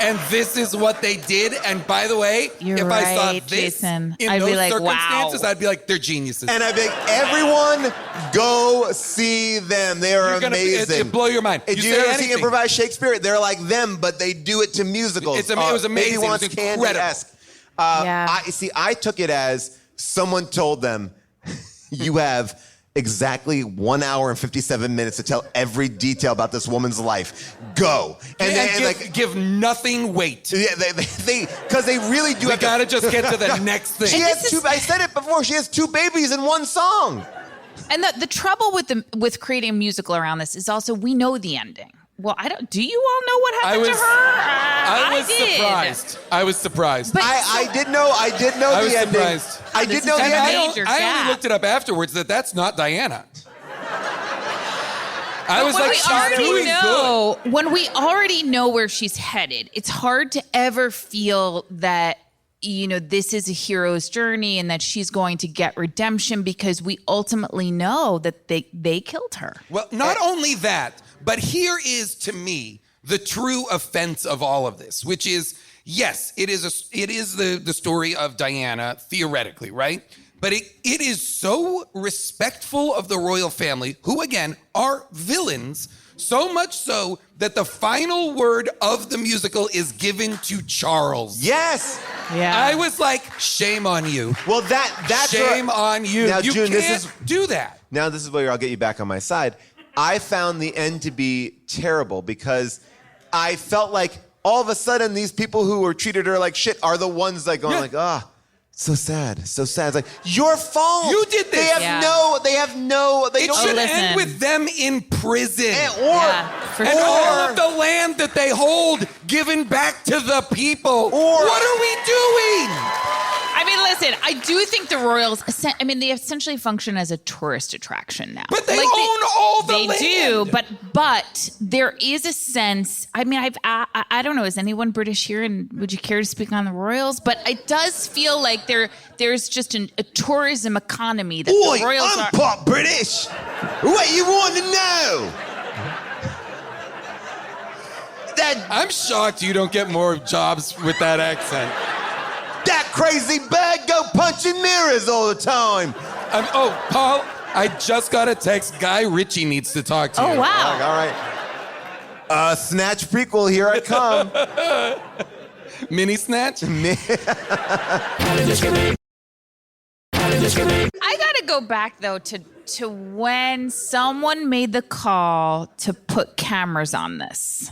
Speaker 3: And this is what they did. And by the way,
Speaker 4: You're
Speaker 3: if I saw
Speaker 4: right,
Speaker 3: this
Speaker 4: Jason.
Speaker 3: in
Speaker 4: I'd be
Speaker 3: those
Speaker 4: like,
Speaker 3: circumstances,
Speaker 4: wow.
Speaker 3: I'd be like, they're geniuses.
Speaker 1: And I think everyone go see them. They are amazing.
Speaker 3: It blow your mind.
Speaker 1: Did you
Speaker 3: say
Speaker 1: ever see
Speaker 3: anything.
Speaker 1: improvised Shakespeare? They're like them, but they do it to musicals.
Speaker 3: It was amazing.
Speaker 1: Maybe
Speaker 3: It was
Speaker 1: once
Speaker 3: incredible.
Speaker 1: Candy-esque.
Speaker 4: Yeah.
Speaker 1: I took it as someone told them, "You have exactly 1 hour and 57 minutes to tell every detail about this woman's life. Go." And
Speaker 3: give nothing weight.
Speaker 1: yeah, because they really do.
Speaker 3: We
Speaker 1: have to-
Speaker 3: gotta just get to the next thing.
Speaker 1: She has two. I said it before. She has two babies in one song.
Speaker 4: And the trouble with creating a musical around this is also we know the ending. Well, I don't. Do you all know what happened to her?
Speaker 3: I was
Speaker 4: did.
Speaker 3: surprised. I was surprised.
Speaker 4: But
Speaker 1: I did know
Speaker 3: I was
Speaker 1: the ending.
Speaker 3: surprised.
Speaker 1: I
Speaker 4: This
Speaker 1: did know
Speaker 4: is
Speaker 1: the
Speaker 4: a
Speaker 1: ending.
Speaker 4: major
Speaker 3: I
Speaker 4: gap.
Speaker 3: only looked it up afterwards that's not Diana. I was
Speaker 4: when
Speaker 3: like,
Speaker 4: we
Speaker 3: she's
Speaker 4: already
Speaker 3: doing
Speaker 4: know, when we already know where she's headed, it's hard to ever feel that this is a hero's journey and that she's going to get redemption because we ultimately know that they killed her.
Speaker 3: Well, not only that, but here is to me the true offense of all of this, which is, yes, it is the story of Diana theoretically, right? But it is so respectful of the royal family, who again are villains, so much so that the final word of the musical is given to Charles.
Speaker 1: Yes.
Speaker 4: Yeah.
Speaker 3: I was like, shame on you.
Speaker 1: Well, that's
Speaker 3: Shame on you.
Speaker 1: Now,
Speaker 3: You
Speaker 1: June,
Speaker 3: can't do that.
Speaker 1: Now this is where I'll get you back on my side. I found the end to be terrible because I felt like all of a sudden these people who were treated her like shit are the ones like going like, so sad, so sad. It's like, your fault.
Speaker 3: You did this.
Speaker 1: They have they
Speaker 3: It
Speaker 1: don't
Speaker 3: should
Speaker 4: listen.
Speaker 3: end with them in prison.
Speaker 4: For
Speaker 3: And
Speaker 4: sure.
Speaker 3: all of the land that they hold given back to the people. What are we doing?
Speaker 4: I mean, listen, I do think the royals, they essentially function as a tourist attraction now.
Speaker 3: But they own all the land.
Speaker 4: They do, but there is a sense, I don't know, is anyone British here and would you care to speak on the royals? But it does feel like there's just a tourism economy that the royals
Speaker 1: I'm
Speaker 4: are.
Speaker 1: part British. What you want to know?
Speaker 3: I'm shocked you don't get more jobs with that accent.
Speaker 1: That crazy bird go punching mirrors all the time.
Speaker 3: Paul, I just got a text. Guy Ritchie needs to talk to you.
Speaker 4: Oh, wow.
Speaker 1: All right. Snatch prequel, here I come.
Speaker 3: Mini Snatch?
Speaker 4: I gotta go back though to when someone made the call to put cameras on this.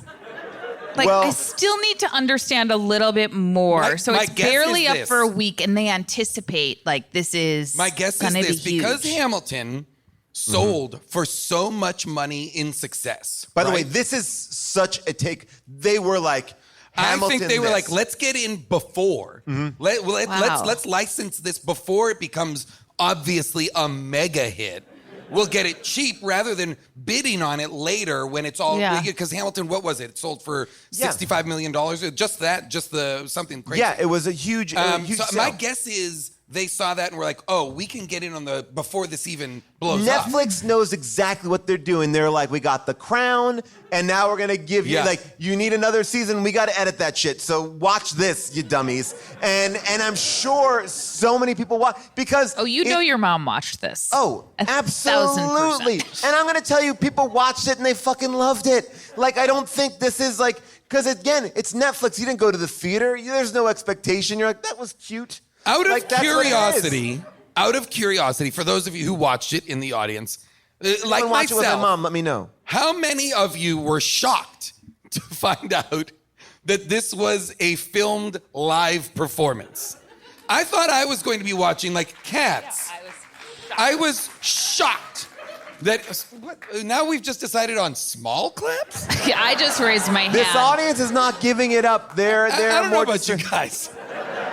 Speaker 4: I still need to understand a little bit more. So
Speaker 3: my
Speaker 4: it's
Speaker 3: guess
Speaker 4: barely
Speaker 3: is
Speaker 4: up
Speaker 3: this.
Speaker 4: for a week, and they anticipate this is
Speaker 3: My guess is
Speaker 4: gonna
Speaker 3: this,
Speaker 4: be
Speaker 3: because
Speaker 4: huge.
Speaker 3: Hamilton sold for so much money in success.
Speaker 1: By the way,
Speaker 3: right?
Speaker 1: this is such a take. They were like,
Speaker 3: I think
Speaker 1: Hamilton
Speaker 3: they were
Speaker 1: this.
Speaker 3: like, let's get in before. Let's license this before it becomes obviously a mega hit. We'll get it cheap rather than bidding on it later when it's all because Hamilton, what was it? It sold for $65 million. Just the something crazy.
Speaker 1: Yeah, it was a huge, huge
Speaker 3: so
Speaker 1: sell.
Speaker 3: my guess is they saw that and were like, oh, we can get in on the before this even blows up.
Speaker 1: Netflix knows exactly what they're doing. They're like, we got The Crown, and now we're gonna give you you need another season. We got to edit that shit. So watch this, you dummies. And I'm sure so many people watch because
Speaker 4: know your mom watched this.
Speaker 1: Oh, absolutely.
Speaker 4: 1,000%.
Speaker 1: And I'm gonna tell you, people watched it and they fucking loved it. Like, I don't think this is like, because again, it's Netflix. You didn't go to the theater. There's no expectation. You're like, that was cute.
Speaker 3: Out of
Speaker 1: Like, that's what it is.
Speaker 3: curiosity, for those of you who watched it in the audience, like
Speaker 1: Watch it with my
Speaker 3: myself,
Speaker 1: mom. Let me know.
Speaker 3: how many of you were shocked to find out that this was a filmed live performance? I thought I was going to be watching like Cats. I was shocked that now we've just decided on small clips.
Speaker 4: Yeah, I just raised my hand.
Speaker 1: This audience is not giving it up. They're
Speaker 3: I don't know
Speaker 1: more
Speaker 3: about you guys.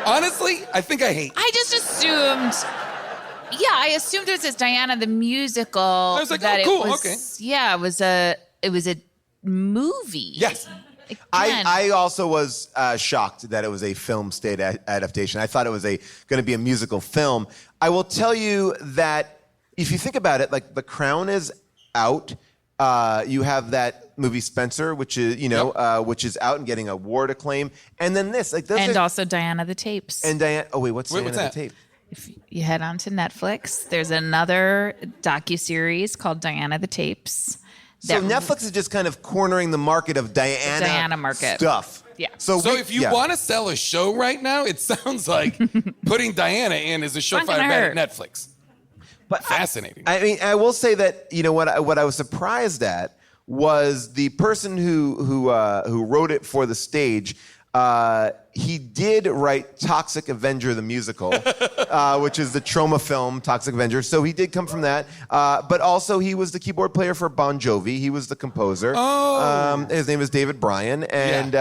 Speaker 3: Honestly, I think I hate.
Speaker 4: I just assumed. Yeah, I assumed it was this Diana the musical. I
Speaker 3: was like,
Speaker 4: that
Speaker 3: oh, cool,
Speaker 4: it was,
Speaker 3: okay.
Speaker 4: Yeah, it was a movie.
Speaker 3: Yes.
Speaker 4: Again.
Speaker 1: I also was shocked that it was a film stage adaptation. I thought it was going to be a musical film. I will tell you that if you think about it, like The Crown is out. You have that movie Spencer, which is which is out and getting award acclaim, and then this
Speaker 4: and also Diana the Tapes.
Speaker 1: And Diana. Oh wait, what's
Speaker 3: Wait,
Speaker 1: Diana
Speaker 3: what's
Speaker 1: the
Speaker 3: that?
Speaker 1: Tape?
Speaker 4: If you head on to Netflix, there's another docuseries called Diana the Tapes.
Speaker 1: So
Speaker 4: that-
Speaker 1: Netflix is just kind of cornering the market of Diana
Speaker 4: market.
Speaker 1: stuff.
Speaker 4: Yeah.
Speaker 3: So if you want to sell a show right now, it sounds like putting Diana in is a surefire
Speaker 4: gonna
Speaker 3: bet at
Speaker 4: hurt.
Speaker 3: Netflix.
Speaker 1: But
Speaker 3: Fascinating.
Speaker 1: I mean, I will say that what I was surprised at was the person who wrote it for the stage. He did write Toxic Avenger the musical, which is the trauma film Toxic Avenger. So he did come from that. But also he was the keyboard player for Bon Jovi. He was the composer.
Speaker 3: Oh.
Speaker 1: His name is David Bryan. And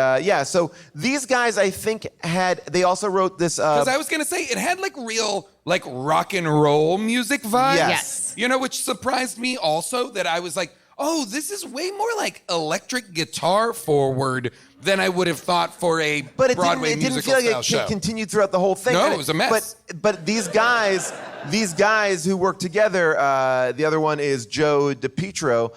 Speaker 1: so these guys I think they also wrote this.
Speaker 3: Because I was going to say, it had like real like rock and roll music vibes.
Speaker 1: Yes.
Speaker 3: Which surprised me also that I was like, oh, this is way more like electric guitar forward than I would have thought for a Broadway
Speaker 1: it didn't
Speaker 3: musical
Speaker 1: feel like
Speaker 3: style
Speaker 1: it
Speaker 3: show.
Speaker 1: continued throughout the whole thing.
Speaker 3: No,
Speaker 1: And
Speaker 3: it was a mess.
Speaker 1: But these guys who work together, the other one is Joe DiPietro.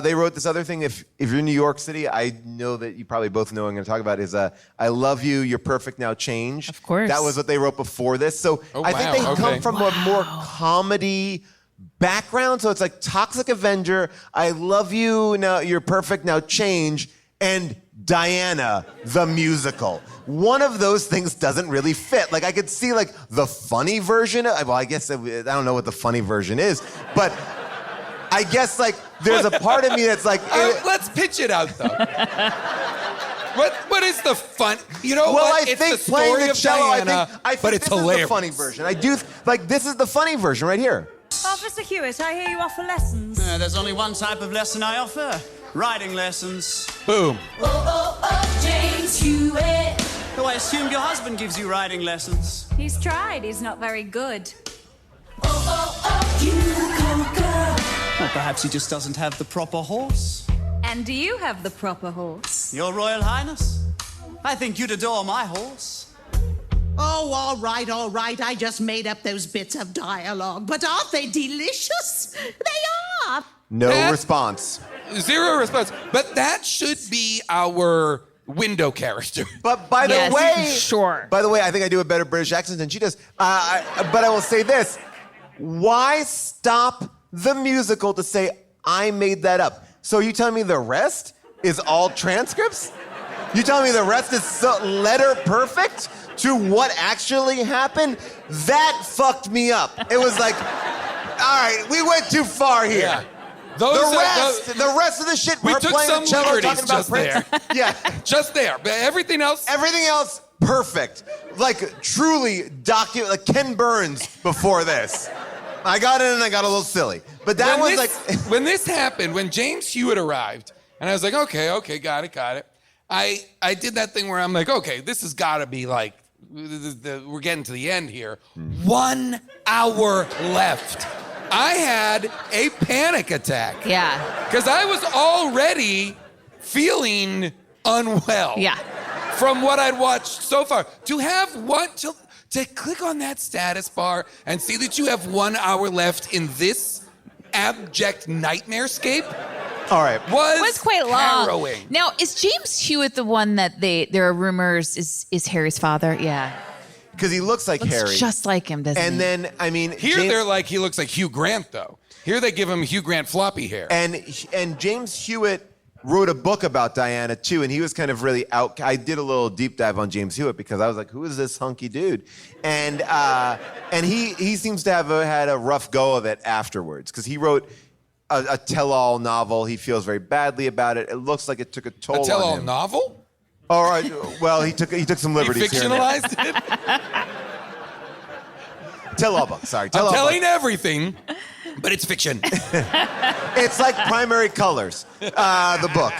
Speaker 1: They wrote this other thing. If you're in New York City, I know that you probably both know what I'm going to talk about is I Love You, You're Perfect, Now Change.
Speaker 4: Of course.
Speaker 1: That was what they wrote before this. So I think they come from a more comedy background. So it's like Toxic Avenger, I Love You, Now You're Perfect, Now Change, and Diana the musical. One of those things doesn't really fit. Like I could see like the funny version. Well, I guess I don't know what the funny version is, but I guess like there's a part of me that's like.
Speaker 3: Let's pitch it out though. What is the fun? You know
Speaker 1: Well,
Speaker 3: what?
Speaker 1: I
Speaker 3: It's
Speaker 1: think
Speaker 3: the
Speaker 1: playing
Speaker 3: story
Speaker 1: the
Speaker 3: of
Speaker 1: cello.
Speaker 3: Diana,
Speaker 1: I think
Speaker 3: but it's
Speaker 1: this
Speaker 3: hilarious.
Speaker 1: is the funny version. I do like this is the funny version right here.
Speaker 7: Officer Hewitt, I hear you offer lessons.
Speaker 8: There's only one type of lesson I offer. Riding lessons.
Speaker 3: Boom.
Speaker 5: James Hewitt.
Speaker 8: Oh, I assume your husband gives you riding lessons.
Speaker 7: He's tried, he's not very good.
Speaker 5: You conquer.
Speaker 8: Or perhaps he just doesn't have the proper horse.
Speaker 7: And do you have the proper horse?
Speaker 8: Your Royal Highness, I think you'd adore my horse.
Speaker 9: Oh, all right. I just made up those bits of dialogue. But aren't they delicious? They are.
Speaker 1: No response.
Speaker 3: Zero response. But that should be our window character.
Speaker 1: But by the
Speaker 4: Yes,
Speaker 1: way,
Speaker 4: sure.
Speaker 1: By the way, I think I do a better British accent than she does. But I will say this: why stop the musical to say I made that up? So you telling me the rest is all transcripts? You telling me the rest is letter perfect to what actually happened? That fucked me up. It was like, all right, we went too far here.
Speaker 3: Yeah.
Speaker 1: The rest of the shit
Speaker 3: We
Speaker 1: we're
Speaker 3: took
Speaker 1: playing
Speaker 3: some
Speaker 1: the cello,
Speaker 3: liberties
Speaker 1: talking about
Speaker 3: just
Speaker 1: Prince.
Speaker 3: there.
Speaker 1: Yeah.
Speaker 3: Just there. But everything else.
Speaker 1: Perfect. Like truly like Ken Burns before this. I got in and I got a little silly. But that was like
Speaker 3: when this happened, when James Hewitt arrived, and I was like, okay, got it. I did that thing where I'm like, okay, this has got to be like, we're getting to the end here. 1 hour left. I had a panic attack.
Speaker 4: Yeah.
Speaker 3: Because I was already feeling unwell.
Speaker 4: Yeah.
Speaker 3: From what I'd watched so far. To have to click on that status bar and see that you have 1 hour left in this abject nightmarescape
Speaker 1: All right.
Speaker 4: was quite long.
Speaker 3: harrowing.
Speaker 4: Now, is James Hewitt the one that there are rumors is Harry's father? Yeah.
Speaker 1: Because he looks like Harry.
Speaker 4: Just like him, doesn't he?
Speaker 1: And then, I mean...
Speaker 3: Here they're like, he looks like Hugh Grant, though. Here they give him Hugh Grant floppy hair.
Speaker 1: And James Hewitt wrote a book about Diana, too, and he was kind of really out... I did a little deep dive on James Hewitt because I was like, who is this hunky dude? And he seems to have had a rough go of it afterwards because he wrote a tell-all novel. He feels very badly about it. It looks like it took a toll on him.
Speaker 3: A tell-all novel?
Speaker 1: All right. Well, he took some liberties
Speaker 3: He
Speaker 1: here and there.
Speaker 3: fictionalized it?
Speaker 1: Tell-all book. Sorry.
Speaker 3: I'm
Speaker 1: Tell-all
Speaker 3: telling
Speaker 1: book.
Speaker 3: everything, but it's fiction.
Speaker 1: It's like Primary Colors, the book.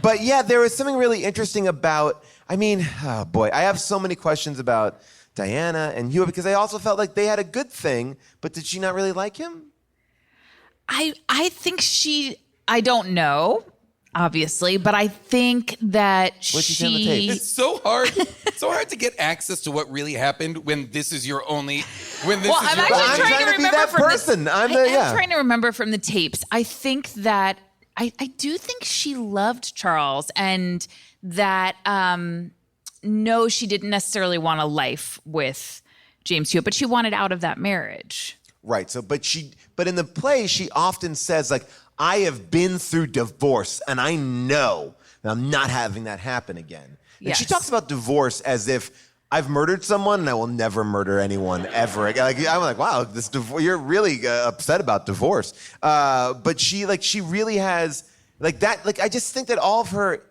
Speaker 1: But yeah, there was something really interesting about, I mean, oh boy, I have so many questions about Diana and Hewitt because I also felt like they had a good thing, but did she not really like him?
Speaker 4: I think I don't know, obviously, but I think that
Speaker 1: What'd she say on the tape?
Speaker 3: It's so hard to get access to what really happened when this is your only, when this
Speaker 4: Well,
Speaker 3: is
Speaker 4: I'm
Speaker 3: your
Speaker 4: actually
Speaker 1: I'm
Speaker 4: trying
Speaker 1: trying
Speaker 4: to
Speaker 1: to be
Speaker 4: remember
Speaker 1: that
Speaker 4: from
Speaker 1: person.
Speaker 4: the.
Speaker 1: I'm
Speaker 4: I'm trying to remember from the tapes. I think that I do think she loved Charles, and that no, she didn't necessarily want a life with James Hewitt, but she wanted out of that marriage.
Speaker 1: Right. So, but in the play, she often says like, I have been through divorce and I know that I'm not having that happen again. And she
Speaker 4: Yes.
Speaker 1: talks about divorce as if I've murdered someone and I will never murder anyone ever again. Like, I'm like, wow, this divorce, you're really upset about divorce. But she really has like that. Like, I just think that all of her,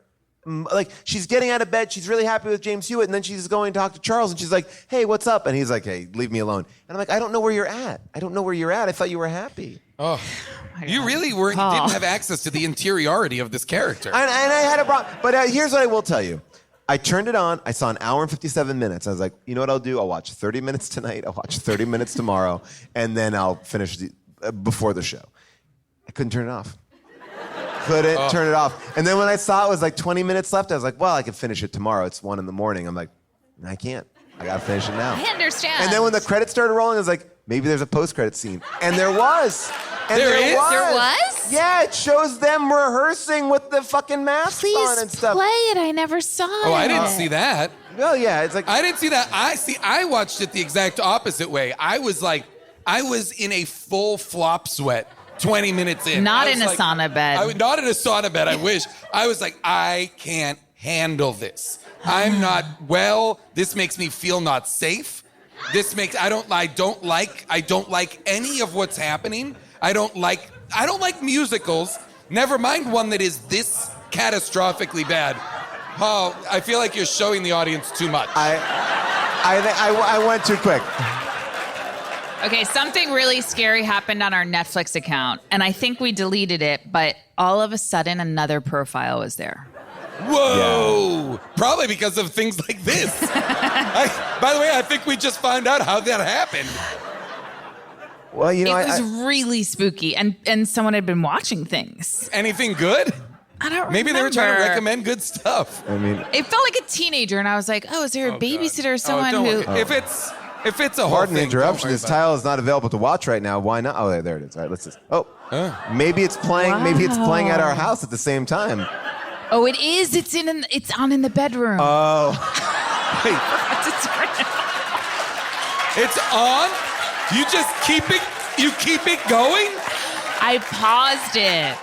Speaker 1: like, she's getting out of bed. She's really happy with James Hewitt. And then she's going to talk to Charles and she's like, hey, what's up? And he's like, hey, leave me alone. And I'm like, I don't know where you're at. I don't know where you're at. I thought you were happy.
Speaker 3: Oh, you really weren't. You didn't have access to the interiority of this character.
Speaker 1: And I had a problem. But here's what I will tell you. I turned it on. I saw an hour and 57 minutes. I was like, you know what I'll do? I'll watch 30 minutes tonight. I'll watch 30 minutes tomorrow. And then I'll finish before the show. I couldn't turn it off. Couldn't turn it off. And then when I saw it was like 20 minutes left, I was like, well, I can finish it tomorrow. It's 1 a.m. I'm like, I can't. I got to finish it now.
Speaker 4: I understand.
Speaker 1: And then when the credits started rolling, I was like, maybe there's a post-credit scene. And there was. And
Speaker 3: There is?
Speaker 4: There was?
Speaker 1: Yeah, it shows them rehearsing with the fucking masks on
Speaker 4: Please
Speaker 1: and stuff.
Speaker 4: play it. I never saw it.
Speaker 3: Oh, I didn't see that.
Speaker 1: Well, yeah, it's like
Speaker 3: I didn't see that. I watched it the exact opposite way. I was in a full flop sweat 20 minutes in.
Speaker 4: Not
Speaker 3: I
Speaker 4: in
Speaker 3: was
Speaker 4: a sauna bed.
Speaker 3: Not in a sauna bed, I wish. I was like, I can't handle this. I'm not well. This makes me feel not safe. I don't like any of what's happening. I don't like musicals. Never mind one that is this catastrophically bad. Oh, I feel like you're showing the audience too much.
Speaker 1: I went too quick.
Speaker 4: Okay, something really scary happened on our Netflix account, and I think we deleted it, but all of a sudden another profile was there.
Speaker 3: Whoa! Yeah. Probably because of things like this. By the way, I think we just found out how that happened.
Speaker 1: Well, you know,
Speaker 4: it was really spooky, and someone had been watching things.
Speaker 3: Anything good?
Speaker 4: I don't remember.
Speaker 3: Maybe they were trying to recommend good stuff.
Speaker 1: I mean,
Speaker 4: it felt like a teenager, and I was like, "Oh, is there a babysitter or someone
Speaker 3: who?"
Speaker 4: who?"
Speaker 3: If it's a whole
Speaker 1: pardon the
Speaker 3: thing,
Speaker 1: interruption. This tile is not available to watch right now. Why not? Oh, there it is. All right, let's just. Oh, maybe it's playing. Wow. Maybe it's playing at our house at the same time.
Speaker 4: Oh, it is. It's on in the bedroom.
Speaker 1: Oh.
Speaker 3: It's on. You just keep it. You keep it going.
Speaker 4: I paused it.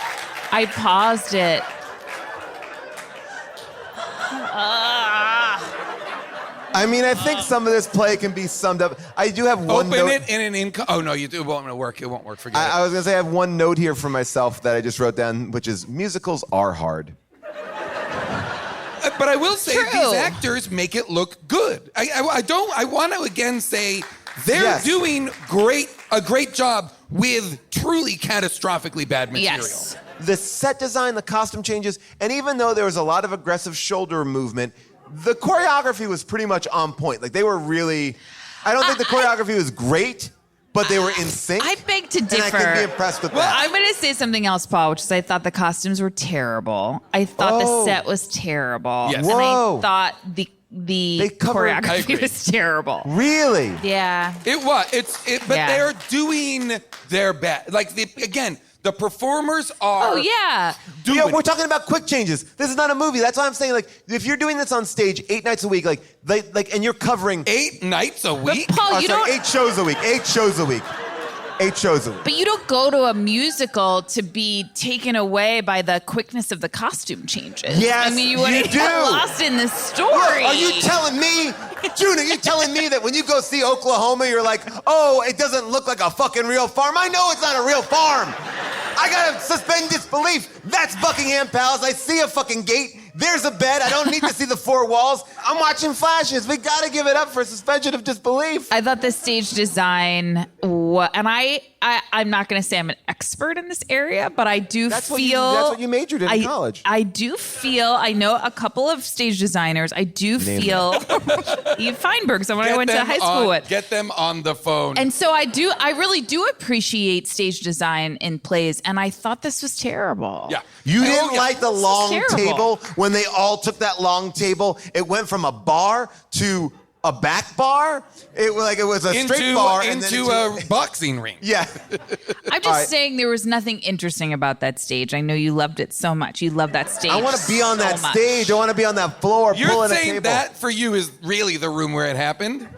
Speaker 1: I mean, I think some of this play can be summed up. I do have one note.
Speaker 3: Open it in an income. Oh, no, it won't work. It won't work. Forget it.
Speaker 1: I was going to say I have one note here for myself that I just wrote down, which is musicals are hard.
Speaker 3: But I will say
Speaker 4: True.
Speaker 3: these actors make it look good. I want to again say they're doing a great job with truly catastrophically bad material.
Speaker 4: Yes.
Speaker 1: the set design, the costume changes, and even though there was a lot of aggressive shoulder movement, the choreography was pretty much on point. Like they were really, I don't think the choreography was great, but they were in sync.
Speaker 4: I beg to differ.
Speaker 1: And I can be impressed with that.
Speaker 4: I'm going to say something else, Paul, which is I thought the costumes were terrible. I thought the set was terrible.
Speaker 3: Yes.
Speaker 4: And
Speaker 1: Whoa.
Speaker 4: I thought the choreography was terrible.
Speaker 1: Really?
Speaker 4: Yeah.
Speaker 3: It was. But
Speaker 4: Yeah.
Speaker 3: they're doing their best. Like again, the performers are.
Speaker 4: Oh, yeah.
Speaker 3: Doing
Speaker 1: Yeah, we're talking about quick changes. This is not a movie. That's why I'm saying, like, if you're doing this on stage 8 nights a week, and you're covering
Speaker 3: 8 nights a week.
Speaker 4: Paul,
Speaker 1: Oh,
Speaker 4: you
Speaker 1: sorry,
Speaker 4: don't.
Speaker 1: 8 shows a week. 8 shows a week. 8 shows a week.
Speaker 4: But you don't go to a musical to be taken away by the quickness of the costume changes.
Speaker 1: Yes,
Speaker 4: I mean, you
Speaker 1: you
Speaker 4: wouldn't
Speaker 1: do.
Speaker 4: get lost in the story.
Speaker 1: Are you telling me, June, are you telling me that when you go see Oklahoma, you're like, oh, it doesn't look like a fucking real farm? I know it's not a real farm. I gotta suspend disbelief. That's Buckingham Palace. I see a fucking gate. There's a bed. I don't need to see the 4 walls. I'm watching flashes. We gotta give it up for suspension of disbelief.
Speaker 4: I thought the stage design, and I'm not going to say I'm an expert in this area, but I do
Speaker 1: That's
Speaker 4: feel
Speaker 1: what you majored in college.
Speaker 4: I do feel I know a couple of stage designers. I do feel Eve Feinberg, someone I went to high school with.
Speaker 3: Get them on the phone.
Speaker 4: And so I really do appreciate stage design in plays, and I thought this was terrible.
Speaker 3: Yeah.
Speaker 1: You didn't like the long
Speaker 4: terrible.
Speaker 1: table when they all took that long table? It went from a bar to a back bar. It was a straight bar and then
Speaker 3: into a boxing ring.
Speaker 1: Yeah.
Speaker 4: I'm just
Speaker 1: right.
Speaker 4: saying there was nothing interesting about that stage. I know you loved it so much. You love that stage.
Speaker 1: I want to be on that
Speaker 4: so much.
Speaker 1: stage. I want to be on that floor
Speaker 3: You're
Speaker 1: pulling a
Speaker 3: saying
Speaker 1: table.
Speaker 3: that for you is really the room where it happened?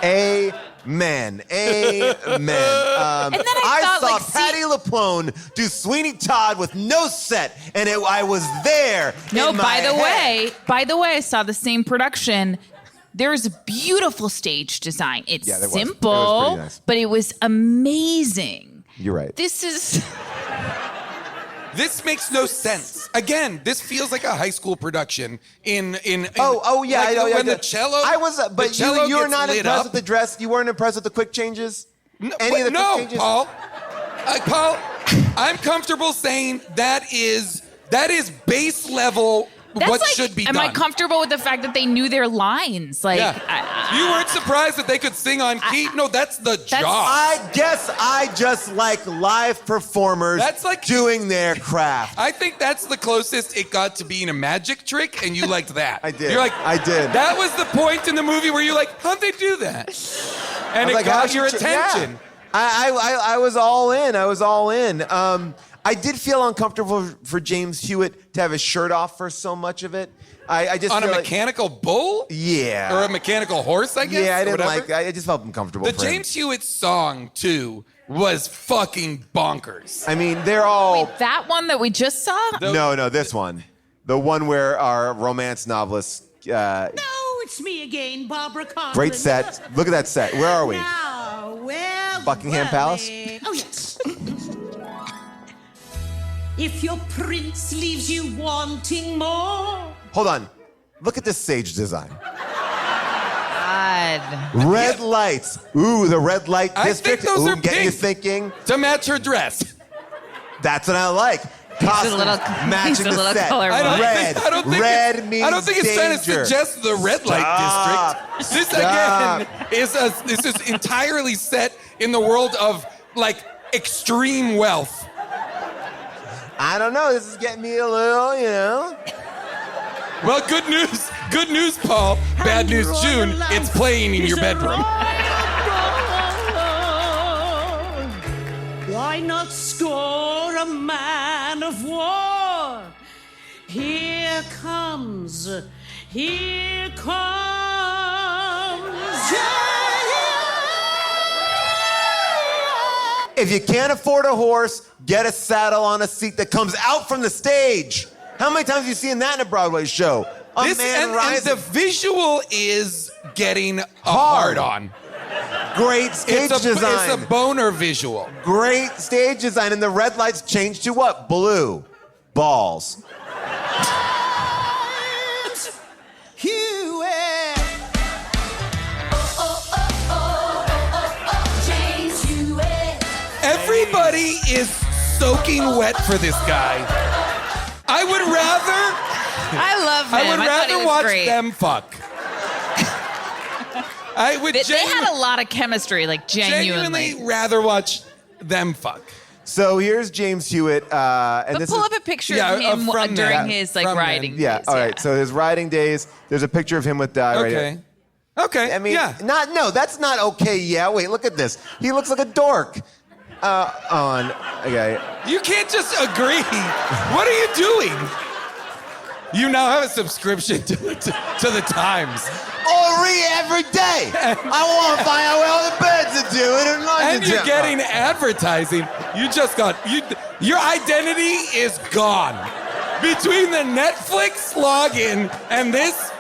Speaker 1: Amen. Amen.
Speaker 4: And then I thought,
Speaker 1: saw Patti LuPone do Sweeney Todd with no set, and I was there.
Speaker 4: No,
Speaker 1: in my
Speaker 4: by the
Speaker 1: head.
Speaker 4: way, I saw the same production. There's beautiful stage design. It's
Speaker 1: Yeah, there was. It was
Speaker 4: simple,
Speaker 1: pretty nice.
Speaker 4: but it was amazing.
Speaker 1: You're right.
Speaker 4: This is
Speaker 3: This makes no sense. Again, this feels like a high school production. In
Speaker 1: Oh yeah,
Speaker 3: like
Speaker 1: I know.
Speaker 3: when
Speaker 1: yeah,
Speaker 3: the cello.
Speaker 1: I was,
Speaker 3: the
Speaker 1: but
Speaker 3: cello
Speaker 1: you were
Speaker 3: gets
Speaker 1: not
Speaker 3: lit
Speaker 1: impressed
Speaker 3: up.
Speaker 1: with the dress. You weren't impressed with the quick changes.
Speaker 3: No,
Speaker 1: Any of the
Speaker 3: no,
Speaker 1: quick changes?
Speaker 3: Paul. Paul, I'm comfortable saying that is base level.
Speaker 4: that's
Speaker 3: What
Speaker 4: like,
Speaker 3: should be
Speaker 4: am
Speaker 3: done?
Speaker 4: I comfortable with the fact that they knew their lines? Like,
Speaker 3: Yeah. You weren't surprised that they could sing on key? No, that's the job.
Speaker 1: I guess I just like live performers
Speaker 3: That's like-
Speaker 1: doing their craft.
Speaker 3: I think that's the closest it got to being a magic trick, and you liked that.
Speaker 1: I did.
Speaker 3: You're like,
Speaker 1: I did.
Speaker 3: That was the point in the movie where you're like, how'd they do that? And it
Speaker 1: Like,
Speaker 3: got
Speaker 1: how'd
Speaker 3: your
Speaker 1: you tr- yeah.
Speaker 3: attention.
Speaker 1: I was all in. I was all in. I did feel uncomfortable for James Hewitt to have his shirt off for so much of it. I just
Speaker 3: On a
Speaker 1: feel like-
Speaker 3: mechanical bull?
Speaker 1: Yeah.
Speaker 3: Or a mechanical horse, I guess?
Speaker 1: Yeah, I
Speaker 3: or
Speaker 1: didn't
Speaker 3: whatever?
Speaker 1: like. I just felt uncomfortable.
Speaker 3: The
Speaker 1: for him.
Speaker 3: James Hewitt song, too, was fucking bonkers.
Speaker 1: I mean, they're all.
Speaker 4: that one that we just saw?
Speaker 1: No, this one, the one where our romance novelist.
Speaker 9: No, it's me again, Barbara Conklin.
Speaker 1: Great set. Look at that set. Where are we?
Speaker 9: Now, where
Speaker 1: Buckingham
Speaker 9: were
Speaker 1: Palace?
Speaker 9: we? Oh, yes. If your prince leaves you wanting more.
Speaker 1: Hold on. Look at this stage design.
Speaker 4: God.
Speaker 1: Red lights. Ooh, the red light
Speaker 3: I think
Speaker 1: district.
Speaker 3: those
Speaker 1: Ooh,
Speaker 3: are
Speaker 1: getting you
Speaker 3: pink.
Speaker 1: thinking.
Speaker 3: To match her dress.
Speaker 1: That's what I like. Costumes
Speaker 4: little-
Speaker 1: matching
Speaker 4: he's a
Speaker 1: the
Speaker 4: little
Speaker 1: set.
Speaker 4: colorblind.
Speaker 1: Red. Red means
Speaker 3: I don't think it's trying to
Speaker 1: danger.
Speaker 3: suggest the red light
Speaker 1: Stop.
Speaker 3: district. This
Speaker 1: Stop.
Speaker 3: again is entirely set in the world of like extreme wealth.
Speaker 1: I don't know. This is getting me a little,
Speaker 3: Well, good news, Paul. Bad news, June. It's playing in your bedroom.
Speaker 9: Why not score a man of war? Here comes.
Speaker 1: If you can't afford a horse, get a saddle on a seat that comes out from the stage. How many times have you seen that in a Broadway show? A man
Speaker 3: And
Speaker 1: rising.
Speaker 3: the visual is getting a
Speaker 1: Hard.
Speaker 3: hard on.
Speaker 1: Great stage design.
Speaker 3: It's a boner visual.
Speaker 1: Great stage design. And the red lights change to what? Blue. Balls.
Speaker 3: Everybody is soaking wet for this guy. I would
Speaker 4: love him.
Speaker 3: I would
Speaker 4: thought he
Speaker 3: rather
Speaker 4: was
Speaker 3: watch
Speaker 4: great.
Speaker 3: them fuck. I would
Speaker 4: They had a lot of chemistry, like genuinely.
Speaker 3: genuinely rather watch them fuck.
Speaker 1: So here's James Hewitt, and
Speaker 4: But
Speaker 1: this
Speaker 4: pull
Speaker 1: is
Speaker 4: up a picture
Speaker 3: Yeah,
Speaker 4: of him
Speaker 3: from
Speaker 4: during
Speaker 3: them.
Speaker 4: his like
Speaker 3: From them.
Speaker 4: riding
Speaker 1: yeah.
Speaker 4: days.
Speaker 1: All right. So his riding days. There's a picture of him with right
Speaker 3: Okay.
Speaker 1: here.
Speaker 3: Okay.
Speaker 1: I mean,
Speaker 3: yeah.
Speaker 1: no, that's not okay. Yeah, wait, look at this. He looks like a dork. Okay.
Speaker 3: You can't just agree. What are you doing? You now have a subscription to the Times.
Speaker 1: I'll read every day. I want to find out where all the beds are doing in London.
Speaker 3: And you're getting advertising. You just got your identity is gone. Between the Netflix login and this,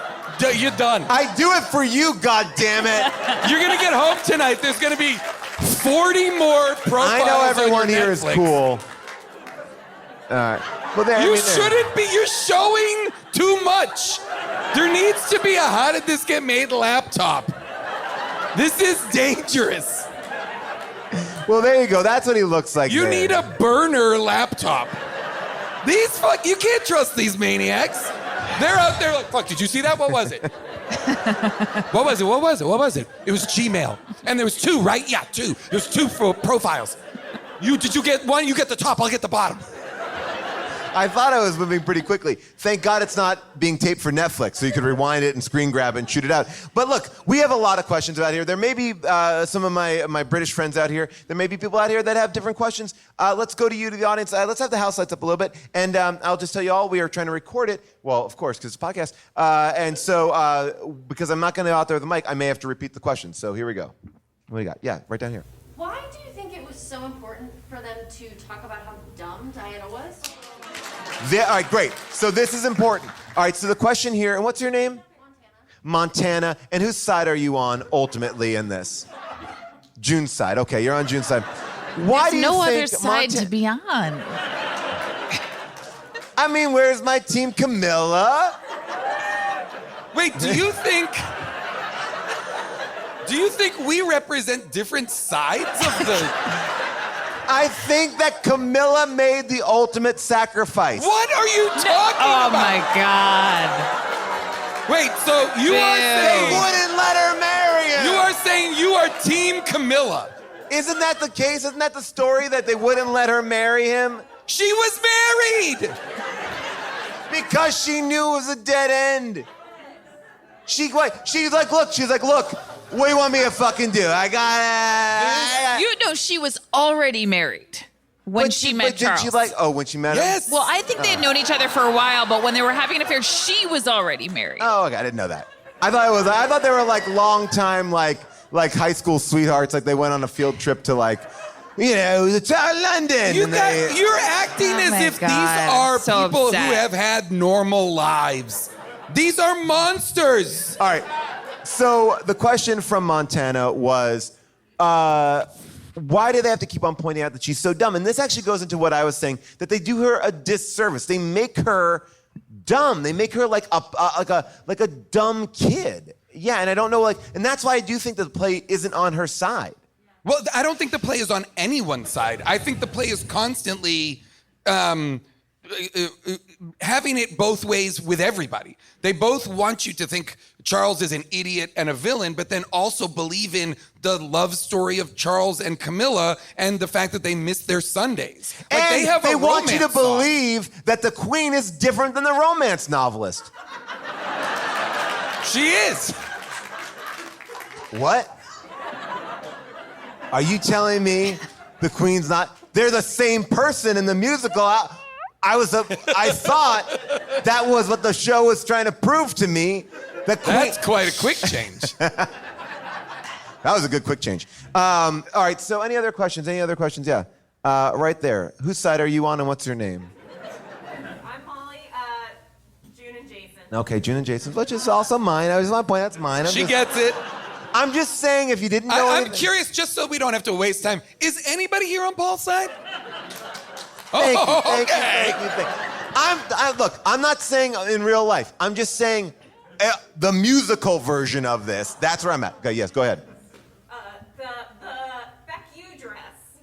Speaker 3: you're done.
Speaker 1: I do it for you, goddammit.
Speaker 3: You're gonna get home tonight. There's gonna be 40 more profiles.
Speaker 1: I know
Speaker 3: on
Speaker 1: everyone
Speaker 3: your
Speaker 1: here is
Speaker 3: Netflix.
Speaker 1: cool. All right. Well, there,
Speaker 3: You shouldn't be. You're showing too much. There needs to be a how did this get made laptop. This is dangerous.
Speaker 1: Well, there you go. That's what he looks like.
Speaker 3: You
Speaker 1: there.
Speaker 3: need a burner laptop. You can't trust these maniacs. They're out there like, fuck, did you see that? What was it? What was it? It was Gmail. And there was 2, right? Yeah, 2. There's 2 profiles. Did you get one? You get the top, I'll get the bottom.
Speaker 1: I thought I was moving pretty quickly. Thank God it's not being taped for Netflix, so you could rewind it and screen grab it and shoot it out. But look, we have a lot of questions out here. There may be some of my British friends out here. There may be people out here that have different questions. Let's go to you, to the audience. Let's have the house lights up a little bit. And I'll just tell you all, we are trying to record it. Well, of course, because it's a podcast. And so, because I'm not going to out there with the mic, I may have to repeat the questions. So here we go. What do you got? Yeah, right down here.
Speaker 10: Why do you think it was so important for them to talk about how dumb Diana was?
Speaker 1: All right, great. So this is important. All right, so the question here, and what's your name? Montana. And whose side are you on ultimately in this? June's side. Okay, you're on June's side. Why do you
Speaker 4: no
Speaker 1: think
Speaker 4: other side to be on.
Speaker 1: I mean, where's my team Camilla?
Speaker 3: Wait, do you think we represent different sides of the...
Speaker 1: I think that Camilla made the ultimate sacrifice.
Speaker 3: What are you talking
Speaker 4: Oh
Speaker 3: about?
Speaker 4: my God.
Speaker 3: Wait, so you are
Speaker 1: They
Speaker 3: saying...
Speaker 1: wouldn't let her marry him.
Speaker 3: You are saying you are Team Camilla.
Speaker 1: Isn't that the case? Isn't that the story, that they wouldn't let her marry him?
Speaker 3: She was married.
Speaker 1: Because she knew it was a dead end. She's like, look, what do you want me to fucking do?
Speaker 4: She was already married when she met Charles.
Speaker 1: Did she when she met him?
Speaker 3: Yes.
Speaker 4: Well, I think they had known each other for a while, but when they were having an affair, she was already married.
Speaker 1: Oh, okay, I didn't know that. I thought they were like long time, like high school sweethearts, like they went on a field trip to London.
Speaker 3: You're acting
Speaker 4: Oh
Speaker 3: as
Speaker 4: my
Speaker 3: if
Speaker 4: God,
Speaker 3: these are
Speaker 4: so
Speaker 3: people
Speaker 4: upset.
Speaker 3: who have had normal lives. These are monsters.
Speaker 1: All right. So the question from Montana was, why do they have to keep on pointing out that she's so dumb? And this actually goes into what I was saying, that they do her a disservice. They make her dumb. They make her like a dumb kid. Yeah, and I don't know, and that's why I do think that the play isn't on her side.
Speaker 3: Well, I don't think the play is on anyone's side. I think the play is constantly having it both ways with everybody. They both want you to think Charles is an idiot and a villain, but then also believe in the love story of Charles and Camilla and the fact that they miss their Sundays.
Speaker 1: And
Speaker 3: they
Speaker 1: want you to
Speaker 3: romance song.
Speaker 1: believe that the queen is different than the romance novelist.
Speaker 3: She is.
Speaker 1: What? Are you telling me the queen's not? They're the same person in the musical. I thought that was what the show was trying to prove to me.
Speaker 3: That's quite a quick change.
Speaker 1: That was a good quick change. All right, so any other questions? Yeah. Right there. Whose side are you on and what's your name?
Speaker 10: I'm Holly, June and Jason.
Speaker 1: Okay, June and Jason, which is also mine. I just want to point out that's mine.
Speaker 3: She gets it.
Speaker 1: I'm just saying if you didn't know
Speaker 3: I'm
Speaker 1: anything-
Speaker 3: curious, just so we don't have to waste time. Is anybody here on Paul's side?
Speaker 1: Thank you,
Speaker 3: Okay.
Speaker 1: thank you. Look, I'm not saying in real life. I'm just saying the musical version of this. That's where I'm at. Okay, yes, go ahead.
Speaker 10: The fuck you dress.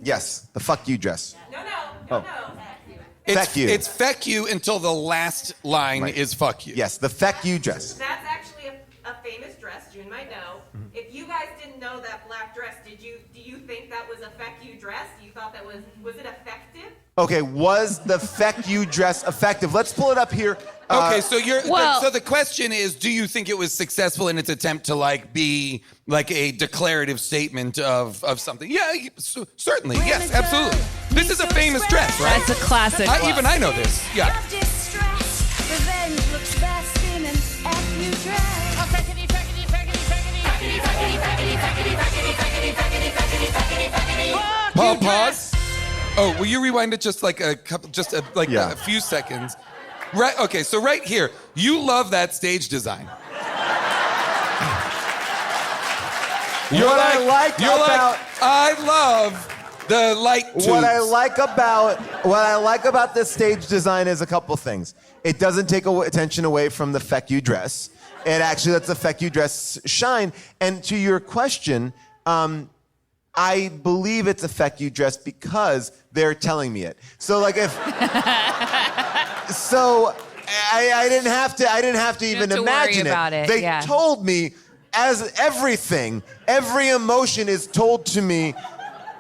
Speaker 1: Yes, the fuck you dress.
Speaker 10: No,
Speaker 1: Feck you.
Speaker 3: It's feck you until the last line is fuck you.
Speaker 1: Yes, the feck you dress.
Speaker 11: That's actually a famous dress. June might know. If you guys didn't know that black dress, do you think that was a feck you dress? You thought that was it effective?
Speaker 1: Okay, was the feck you dress effective? Let's pull it up here.
Speaker 3: Okay, so
Speaker 4: Well-
Speaker 3: so the question is, do you think it was successful in its attempt to be like a declarative statement of something? Yeah, certainly. Yes, absolutely. This is a famous dress, right?
Speaker 4: That's a classic.
Speaker 3: Even I know this. Yeah.
Speaker 7: Revenge looks best in an FU dress.
Speaker 3: Paul, pause. Oh, will you rewind it just like a couple,
Speaker 1: Yeah.
Speaker 3: a few seconds? Right. Okay. So right here, you love that stage design. I love the light tubes.
Speaker 1: What I like about this stage design is a couple things. It doesn't take attention away from the feck you dress. It actually lets the feck you dress shine. And to your question, I believe it's a feck you dress because they're telling me it. So like if, so I didn't have to even
Speaker 4: have to
Speaker 1: imagine
Speaker 4: worry about it,
Speaker 1: They
Speaker 4: yeah.
Speaker 1: told me as everything, every emotion is told to me,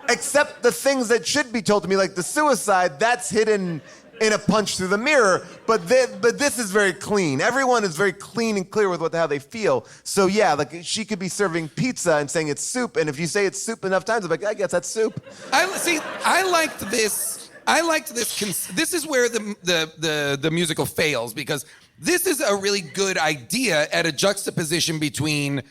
Speaker 1: except the things that should be told to me, like the suicide. That's hidden in a punch through the mirror, but this is very clean. Everyone is very clean and clear with how they feel. So yeah, like she could be serving pizza and saying it's soup, and if you say it's soup enough times, I'm like, I guess that's soup.
Speaker 3: I liked this. This is where the musical fails, because this is a really good idea at a juxtaposition between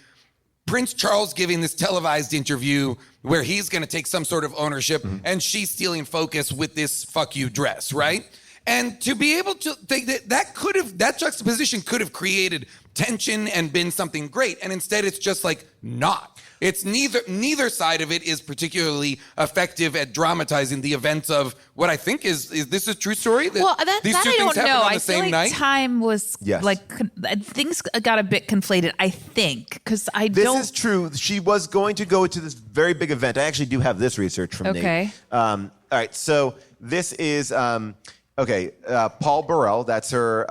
Speaker 3: Prince Charles giving this televised interview where he's going to take some sort of ownership, and she's stealing focus with this fuck you dress, right? And to be able to think that juxtaposition could have created tension and been something great, and instead it's just like not. It's neither side of it is particularly effective at dramatizing the events of what I think is this a true story? That these two
Speaker 4: I
Speaker 3: things
Speaker 4: don't
Speaker 3: happened
Speaker 4: know.
Speaker 3: on the
Speaker 4: I
Speaker 3: same
Speaker 4: feel like
Speaker 3: night?
Speaker 4: time was
Speaker 1: Yes.
Speaker 4: things got a bit conflated. I think because
Speaker 1: This is true. She was going to go to this very big event. I actually do have this research from
Speaker 4: Okay.
Speaker 1: Nate. All right, so this is Paul Burrell. That's her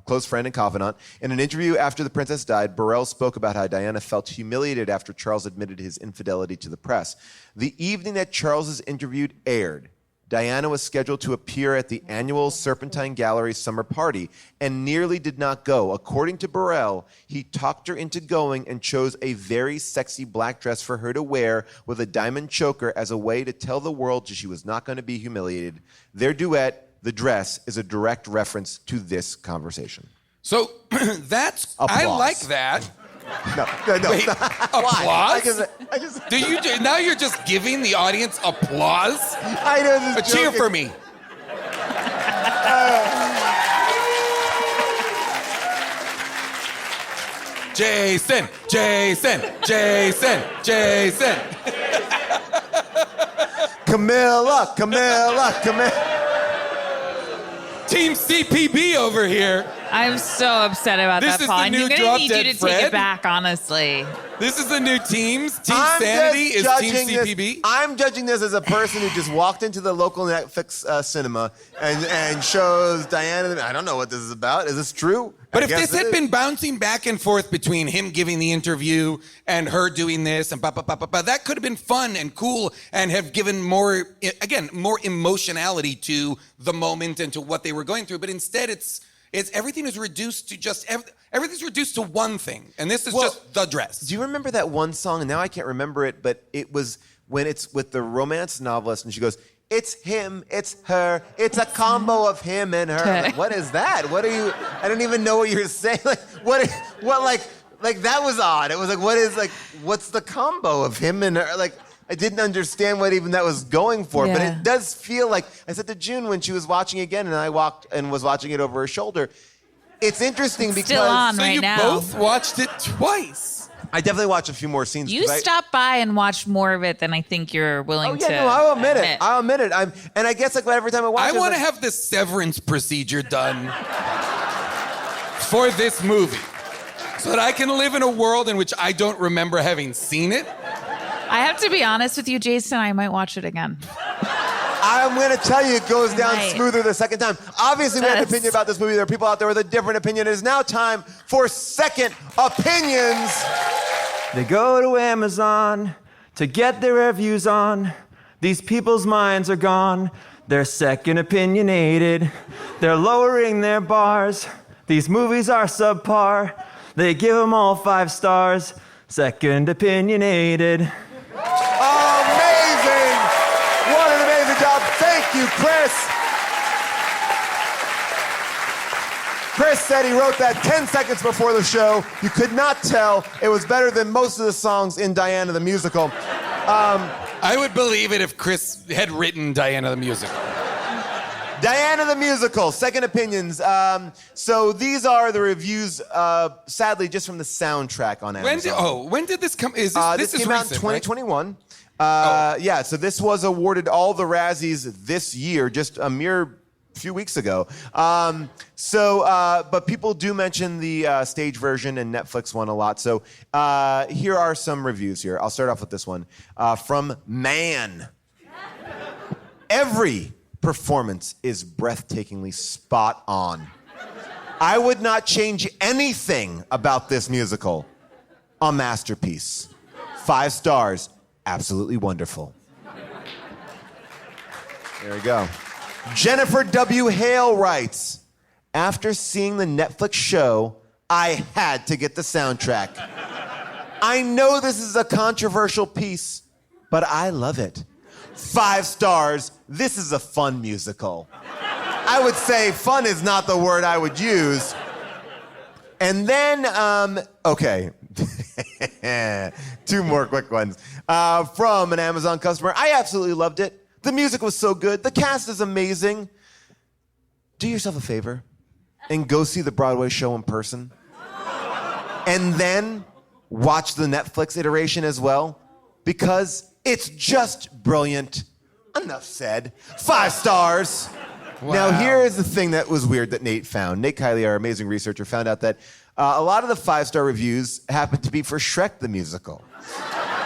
Speaker 1: close friend and confidant. In an interview after the princess died, Burrell spoke about how Diana felt humiliated after Charles admitted his infidelity to the press. The evening that Charles's interview aired, Diana was scheduled to appear at the annual Serpentine Gallery summer party and nearly did not go. According to Burrell, he talked her into going and chose a very sexy black dress for her to wear with a diamond choker as a way to tell the world she was not going to be humiliated. Their duet, The Dress, is a direct reference to this conversation.
Speaker 3: So that's I
Speaker 1: Applause.
Speaker 3: like that.
Speaker 1: No.
Speaker 3: Wait, applause?
Speaker 1: I just
Speaker 3: Now you're just giving the audience applause?
Speaker 1: I know this
Speaker 3: A cheer
Speaker 1: joke
Speaker 3: for
Speaker 1: is-
Speaker 3: me. Jason.
Speaker 1: Camilla.
Speaker 3: Team CPB over here.
Speaker 4: I'm so upset about
Speaker 3: This
Speaker 4: that,
Speaker 3: is
Speaker 4: Paul.
Speaker 3: the
Speaker 4: I'm
Speaker 3: new
Speaker 4: gonna
Speaker 3: Drop
Speaker 4: need you
Speaker 3: Dead
Speaker 4: to take
Speaker 3: Fred?
Speaker 4: it back, honestly.
Speaker 3: This is the new teams. Team
Speaker 1: I'm
Speaker 3: Sanity is
Speaker 1: just
Speaker 3: Team
Speaker 1: judging
Speaker 3: CPB.
Speaker 1: I'm judging this as a person who just walked into the local Netflix cinema and shows Diana. I don't know what this is about. Is this true?
Speaker 3: But
Speaker 1: I
Speaker 3: if
Speaker 1: guess
Speaker 3: this
Speaker 1: it
Speaker 3: had
Speaker 1: is.
Speaker 3: been bouncing back and forth between him giving the interview and her doing this and that could have been fun and cool and have given more emotionality to the moment and to what they were going through. But instead, it's everything is reduced to just everything's reduced to one thing, and this is just the dress.
Speaker 1: Do you remember that one song? And now I can't remember it, but it was when it's with the romance novelist, and she goes, "It's him, it's her, it's a combo of him and her." I'm like, what is that? What are you? I don't even know what you're saying. Like, like that was odd. It was like, what's the combo of him and her? Like, I didn't understand what even that was going for, but
Speaker 4: Yeah.
Speaker 1: it does feel like, I said to June when she was watching again, and I walked and was watching it over her shoulder. It's interesting because
Speaker 4: still on
Speaker 3: So
Speaker 4: right
Speaker 3: you
Speaker 4: now.
Speaker 3: both watched it twice.
Speaker 1: I definitely watched a few more scenes.
Speaker 4: You
Speaker 1: 'cause I-
Speaker 4: stopped by and watched more of it than I think you're willing
Speaker 1: Oh
Speaker 4: to.
Speaker 1: yeah, no, I'll admit it. I'll admit it. And I guess like every time I watch
Speaker 3: I
Speaker 1: it, it's
Speaker 3: want to
Speaker 1: like,
Speaker 3: have the severance procedure done for this movie so that I can live in a world in which I don't remember having seen it.
Speaker 4: I have to be honest with you, Jason. I might watch it again.
Speaker 1: I'm going to tell you, it goes down
Speaker 4: Right.
Speaker 1: smoother the second time. Obviously, we have an
Speaker 4: That's-
Speaker 1: opinion about this movie. There are people out there with a different opinion. It is now time for second opinions.
Speaker 12: They go to Amazon to get their reviews on. These people's minds are gone. They're second opinionated. They're lowering their bars. These movies are subpar. They give them all 5 stars. Second opinionated.
Speaker 1: Amazing! What an amazing job. Thank you, Chris. Chris said he wrote that 10 seconds before the show. You could not tell. It was better than most of the songs in Diana the Musical.
Speaker 3: I would believe it if Chris had written Diana the Musical.
Speaker 1: Diana the Musical, second opinions. So these are the reviews, sadly, just from the soundtrack on Amazon.
Speaker 3: When did this come? Is
Speaker 1: This
Speaker 3: is
Speaker 1: came out in
Speaker 3: recent, right?
Speaker 1: 2021. Yeah, so this was awarded all the Razzies this year, just a mere few weeks ago. But people do mention the stage version and Netflix one a lot. So here are some reviews here. I'll start off with this one from Man. Every performance is breathtakingly spot on. I would not change anything about this musical. A masterpiece. 5 stars. Absolutely wonderful. There we go. Jennifer W. Hale writes, after seeing the Netflix show, I had to get the soundtrack. I know this is a controversial piece, but I love it. 5 stars. This is a fun musical. I would say fun is not the word I would use. And then, okay. 2 more quick ones. From an Amazon customer. I absolutely loved it. The music was so good. The cast is amazing. Do yourself a favor and go see the Broadway show in person. And then watch the Netflix iteration as well, because it's just brilliant. Enough said. 5 stars.
Speaker 3: Wow.
Speaker 1: Now, here is the thing that was weird that Nate found. Nate Kiley, our amazing researcher, found out that a lot of the 5-star reviews happen to be for Shrek the Musical.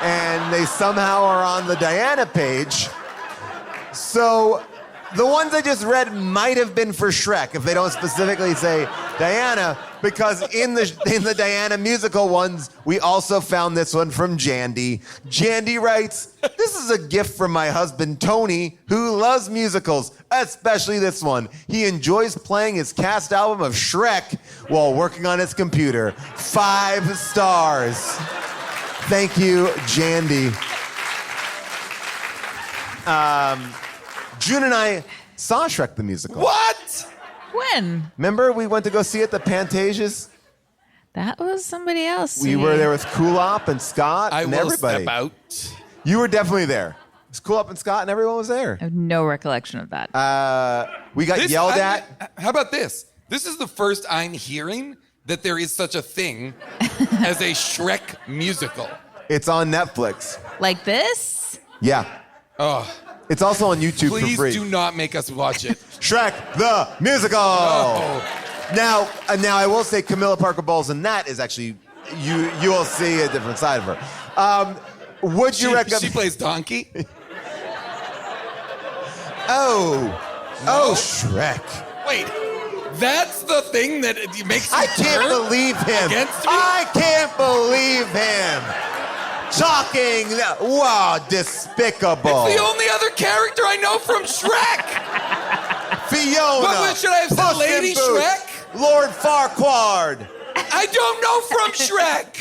Speaker 1: And they somehow are on the Diana page. So the ones I just read might have been for Shrek if they don't specifically say Diana, because in the Diana musical ones, we also found this one from Jandy. Jandy writes, this is a gift from my husband, Tony, who loves musicals, especially this one. He enjoys playing his cast album of Shrek while working on his computer. 5 stars. Thank you, Jandy. June and I saw Shrek the Musical.
Speaker 3: What?
Speaker 4: When?
Speaker 1: Remember we went to go see it at the Pantasias?
Speaker 4: That was somebody else.
Speaker 1: We were there with Kulop and Scott
Speaker 3: I
Speaker 1: and
Speaker 3: will
Speaker 1: everybody.
Speaker 3: step out.
Speaker 1: You were definitely there. It was Kulop and Scott and everyone was there.
Speaker 4: I have no recollection of that.
Speaker 1: We got yelled at.
Speaker 3: How about this? This is the first I'm hearing that there is such a thing as a Shrek musical.
Speaker 1: It's on Netflix.
Speaker 4: Like this?
Speaker 1: Yeah.
Speaker 3: Oh,
Speaker 1: It's also on YouTube
Speaker 3: please
Speaker 1: for free.
Speaker 3: do not make us watch it.
Speaker 1: Shrek the Musical.
Speaker 3: Oh.
Speaker 1: Now I will say Camilla Parker Bowles in that is actually you will see a different side of her. Would you recommend?
Speaker 3: She plays Donkey.
Speaker 1: Oh, Shrek.
Speaker 3: Wait, that's the thing that makes you
Speaker 1: I can't
Speaker 3: turn
Speaker 1: believe him.
Speaker 3: against me?
Speaker 1: I can't believe him. Talking, wow, despicable.
Speaker 3: It's the only other character I know from Shrek.
Speaker 1: Fiona.
Speaker 3: What should I have said,
Speaker 1: Puss in
Speaker 3: Lady
Speaker 1: Boots,
Speaker 3: Shrek?
Speaker 1: Lord Farquaad.
Speaker 3: I don't know from Shrek.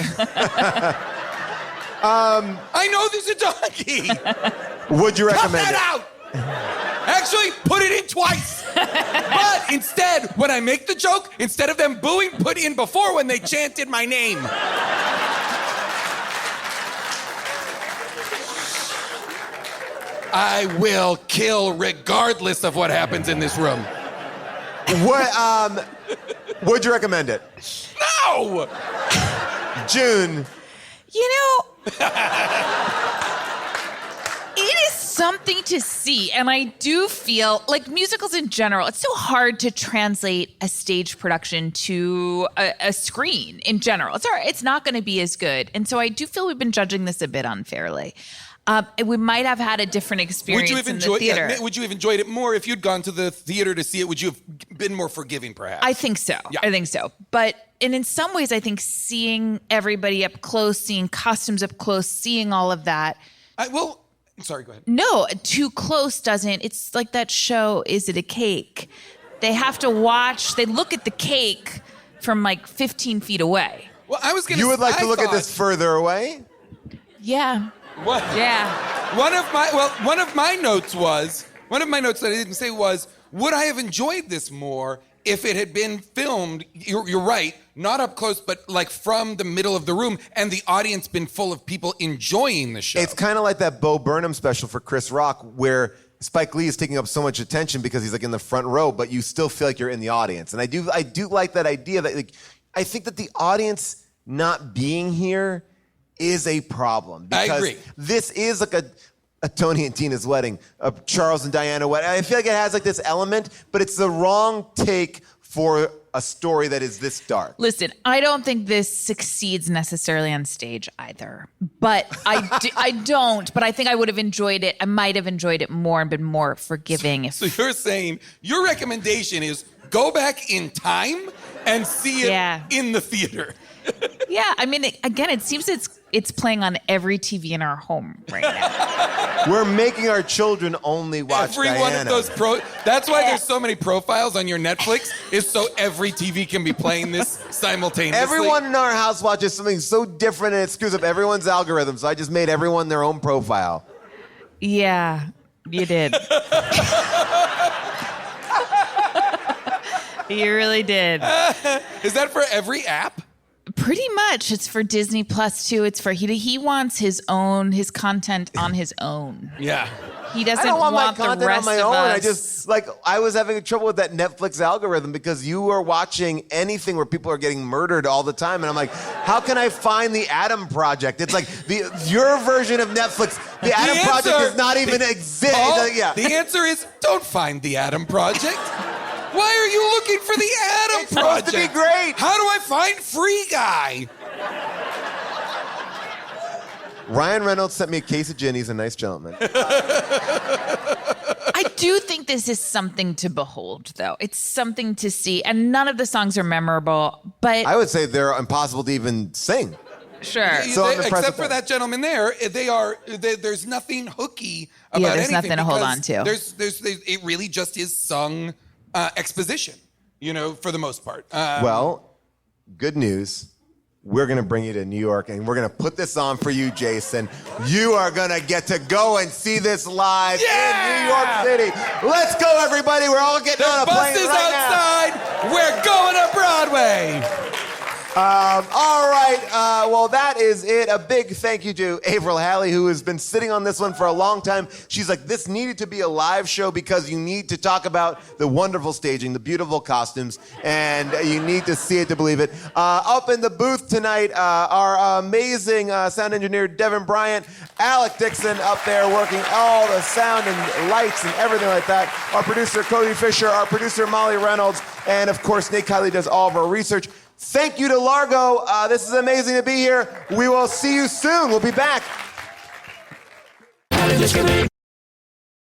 Speaker 3: I know there's a donkey.
Speaker 1: Would you
Speaker 3: Cut
Speaker 1: recommend
Speaker 3: that
Speaker 1: it?
Speaker 3: out. Actually, put it in twice. But instead, when I make the joke, instead of them booing, put in before when they chanted my name. I will kill regardless of what happens in this room.
Speaker 1: What? Would you recommend it?
Speaker 3: No!
Speaker 4: You
Speaker 1: June.
Speaker 4: know, it is something to see. And I do feel like musicals in general, it's so hard to translate a stage production to a screen in general. It's not going to be as good. And so I do feel we've been judging this a bit unfairly. We might have had a different experience in the theater.
Speaker 3: Would you have enjoyed it more if you'd gone to the theater to see it? Would you have been more forgiving, perhaps?
Speaker 4: I think so.
Speaker 3: Yeah.
Speaker 4: I think so. But and in some ways, I think seeing everybody up close, seeing costumes up close, seeing all of that.
Speaker 3: Sorry, go ahead.
Speaker 4: No, too close doesn't. It's like that show, Is It a Cake? They have to watch, they look at the cake from like 15 feet away.
Speaker 3: Well, I was going
Speaker 1: You would like to look at this further away?
Speaker 4: Yeah.
Speaker 3: What?
Speaker 4: Yeah.
Speaker 3: One of my notes that I didn't say was, would I have enjoyed this more if it had been filmed, you're right, not up close, but like from the middle of the room, and the audience been full of people enjoying the show?
Speaker 1: It's kind of like that Bo Burnham special for Chris Rock, where Spike Lee is taking up so much attention because he's like in the front row, but you still feel like you're in the audience. And I do like that idea that like, I think that the audience not being here is a problem. Because
Speaker 3: I agree.
Speaker 1: This is like a Tony and Tina's wedding, a Charles and Diana wedding. I feel like it has like this element, but it's the wrong take for a story that is this dark.
Speaker 4: Listen, I don't think this succeeds necessarily on stage either. But I don't. But I think I would have enjoyed it. I might have enjoyed it more and been more forgiving.
Speaker 3: So you're saying your recommendation is go back in time and see it in the theater.
Speaker 4: Yeah, I mean, again, it seems it's playing on every TV in our home right now.
Speaker 1: We're making our children only watch
Speaker 3: every
Speaker 1: Diana.
Speaker 3: one of those That's why there's so many profiles on your Netflix, is so every TV can be playing this simultaneously.
Speaker 1: Everyone in our house watches something so different and it screws up everyone's algorithm, so I just made everyone their own profile.
Speaker 4: Yeah, you did. You really did.
Speaker 3: Is that for every app?
Speaker 4: Pretty much. It's for Disney Plus too. It's for he wants his content on his own.
Speaker 3: Yeah.
Speaker 4: He doesn't
Speaker 1: I don't want my
Speaker 4: the
Speaker 1: content
Speaker 4: rest
Speaker 1: on my
Speaker 4: of
Speaker 1: own.
Speaker 4: us.
Speaker 1: I was having trouble with that Netflix algorithm because you are watching anything where people are getting murdered all the time, and I'm like, how can I find the Adam Project? It's like your version of Netflix. The Adam Project does not even exist.
Speaker 3: The answer is don't find the Adam Project. Why are you looking for the Adam
Speaker 1: It's
Speaker 3: Project?
Speaker 1: supposed to be great.
Speaker 3: How do I find Free Guy?
Speaker 1: Ryan Reynolds sent me a case of gin. He's a nice gentleman.
Speaker 4: I do think this is something to behold, though. It's something to see, and none of the songs are memorable, but
Speaker 1: I would say they're impossible to even sing.
Speaker 4: Sure.
Speaker 1: So I'm impressed
Speaker 3: Except
Speaker 1: with
Speaker 3: for that gentleman there, there's nothing hooky about
Speaker 4: there's
Speaker 3: anything.
Speaker 4: nothing to hold on to.
Speaker 3: It really just is sung exposition, for the most part.
Speaker 1: Well, good news. We're going to bring you to New York, and we're going to put this on for you, Jason. You are going to get to go and see this live in New York City. Let's go, everybody. We're all getting on a plane right
Speaker 3: outside. We're going to Broadway.
Speaker 1: All right. Well, that is it. A big thank you to Avril Halley, who has been sitting on this one for a long time. She's like, this needed to be a live show because you need to talk about the wonderful staging, the beautiful costumes, and you need to see it to believe it. Up in the booth tonight, our amazing sound engineer, Devin Bryant, Alec Dixon up there working all the sound and lights and everything like that. Our producer, Cody Fisher, our producer, Molly Reynolds, and of course, Nate Kiley does all of our research. Thank you to Largo. This is amazing to be here. We will see you soon. We'll be back.